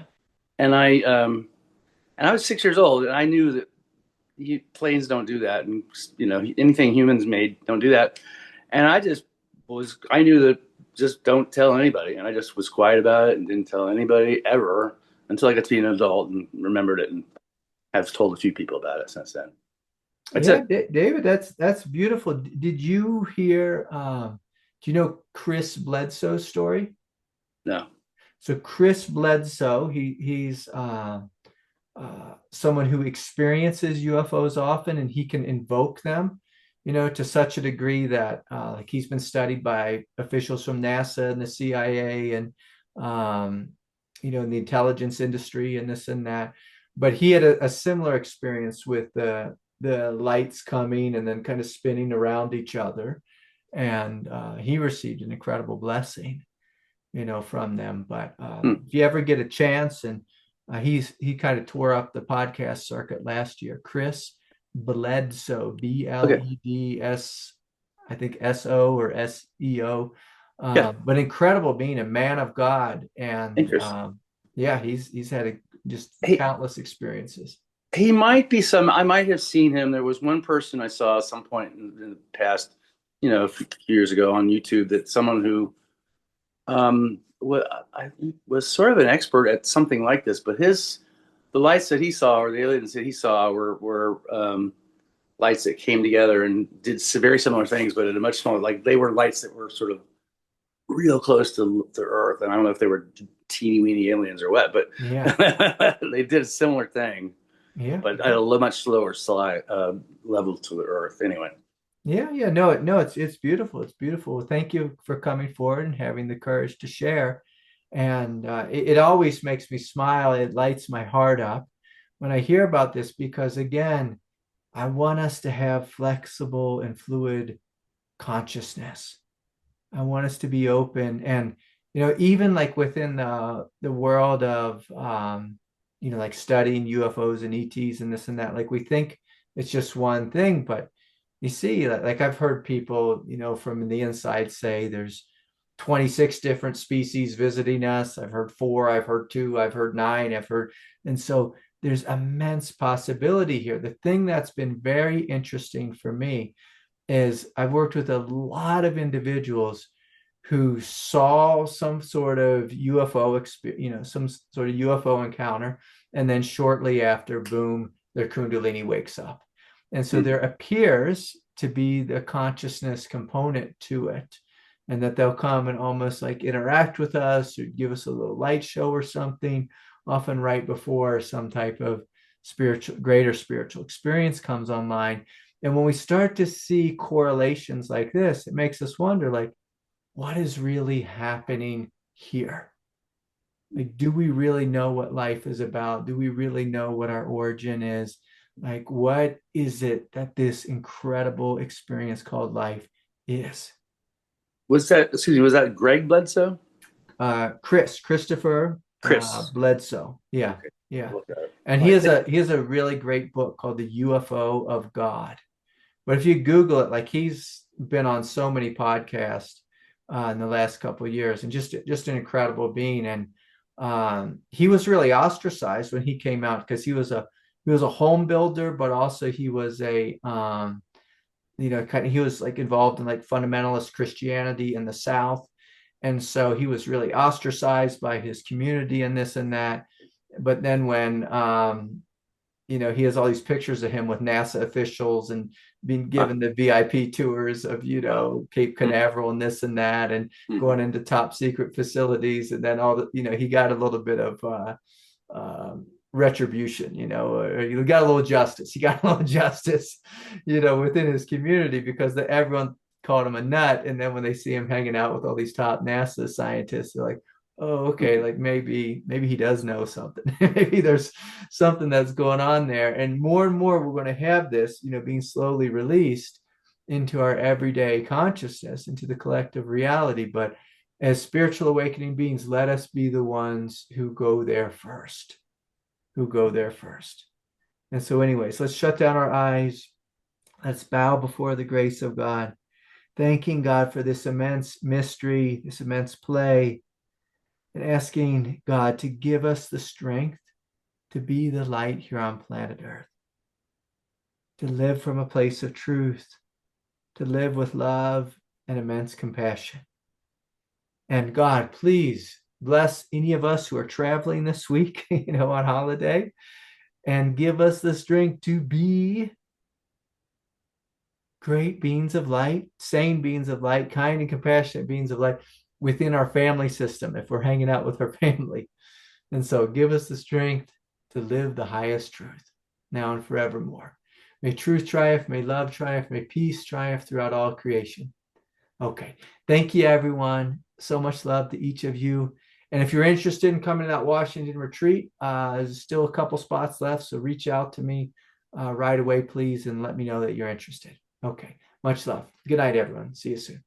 And I was 6 years old, and I knew that planes don't do that, and anything humans made don't do that. And I knew that just don't tell anybody, and I just was quiet about it and didn't tell anybody ever until I got to be an adult and remembered it. And have told a few people about it since then. That's Yeah, it. David, that's beautiful. Did you hear, do you know Chris Bledsoe's story? No. So Chris Bledsoe, he's someone who experiences UFOs often, and he can invoke them, to such a degree that like he's been studied by officials from NASA and the CIA and in the intelligence industry and this and that. But he had a similar experience with the lights coming and then kind of spinning around each other, and he received an incredible blessing, from them. But if you ever get a chance, and he kind of tore up the podcast circuit last year. Chris Bledsoe, Bled's, I think SO or SEO, Yeah. but incredible being, a man of God, and Interesting. yeah, he's had just countless experiences. He might be I might have seen him. There was one person I saw at some point in the past, a few years ago on YouTube, that someone who was sort of an expert at something like this, but the lights that he saw, or the aliens that he saw, were lights that came together and did very similar things, but at a much smaller. Like, they were lights that were sort of real close to Earth, and I don't know if they were teeny weeny aliens or what, but yeah, they did a similar thing. Yeah, but at a much slower level to the Earth. Anyway. Yeah, no, it's beautiful. It's beautiful. Thank you for coming forward and having the courage to share. And it always makes me smile. It lights my heart up when I hear about this, because again, I want us to have flexible and fluid consciousness. I want us to be open, and even like within the world of like studying UFOs and ETs and this and that, like we think it's just one thing, but you see, like I've heard people, from the inside say there's 26 different species visiting us. I've heard 4, I've heard 2, I've heard 9, and so there's immense possibility here. The thing that's been very interesting for me is I've worked with a lot of individuals who saw some sort of UFO experience, some sort of UFO encounter, and then shortly after, boom, their Kundalini wakes up. And so there appears to be the consciousness component to it, and that they'll come and almost like interact with us or give us a little light show or something, often right before some type of greater spiritual experience comes online. And when we start to see correlations like this, it makes us wonder, like, what is really happening here? Like, do we really know what life is about? Do we really know what our origin is? Like, what is it that this incredible experience called life is? Was that Greg Bledsoe? Christopher Bledsoe. Yeah. Okay. Yeah. And he has a really great book called The UFO of God. But if you Google it, like, he's been on so many podcasts in the last couple of years, and just an incredible being. And he was really ostracized when he came out, because he was a home builder, but also he was he was like involved in like fundamentalist Christianity in the South. And so he was really ostracized by his community and this and that. But then when he has all these pictures of him with NASA officials and being given the VIP tours of, Cape Canaveral and this and that, and going into top secret facilities. And then he got a little bit of retribution, or you got a little justice. He got a little justice, within his community, because everyone called him a nut. And then when they see him hanging out with all these top NASA scientists, they're like, oh, okay, like maybe he does know something. Maybe there's something that's going on there. And more we're going to have this, being slowly released into our everyday consciousness, into the collective reality. But as spiritual awakening beings, let us be the ones who go there first. And so anyways, let's shut down our eyes. Let's bow before the grace of God, thanking God for this immense mystery, this immense play, and asking God to give us the strength to be the light here on planet Earth, to live from a place of truth, to live with love and immense compassion. And God, please bless any of us who are traveling this week, on holiday. and give us the strength to be great beings of light, sane beings of light, kind and compassionate beings of light within our family system if we're hanging out with our family. And so give us the strength to live the highest truth now and forevermore. May truth triumph, may love triumph, may peace triumph throughout all creation. Okay. Thank you, everyone. So much love to each of you. And if you're interested in coming to that Washington retreat, there's still a couple spots left. So reach out to me right away, please, and let me know that you're interested. Okay. Much love. Good night, everyone. See you soon.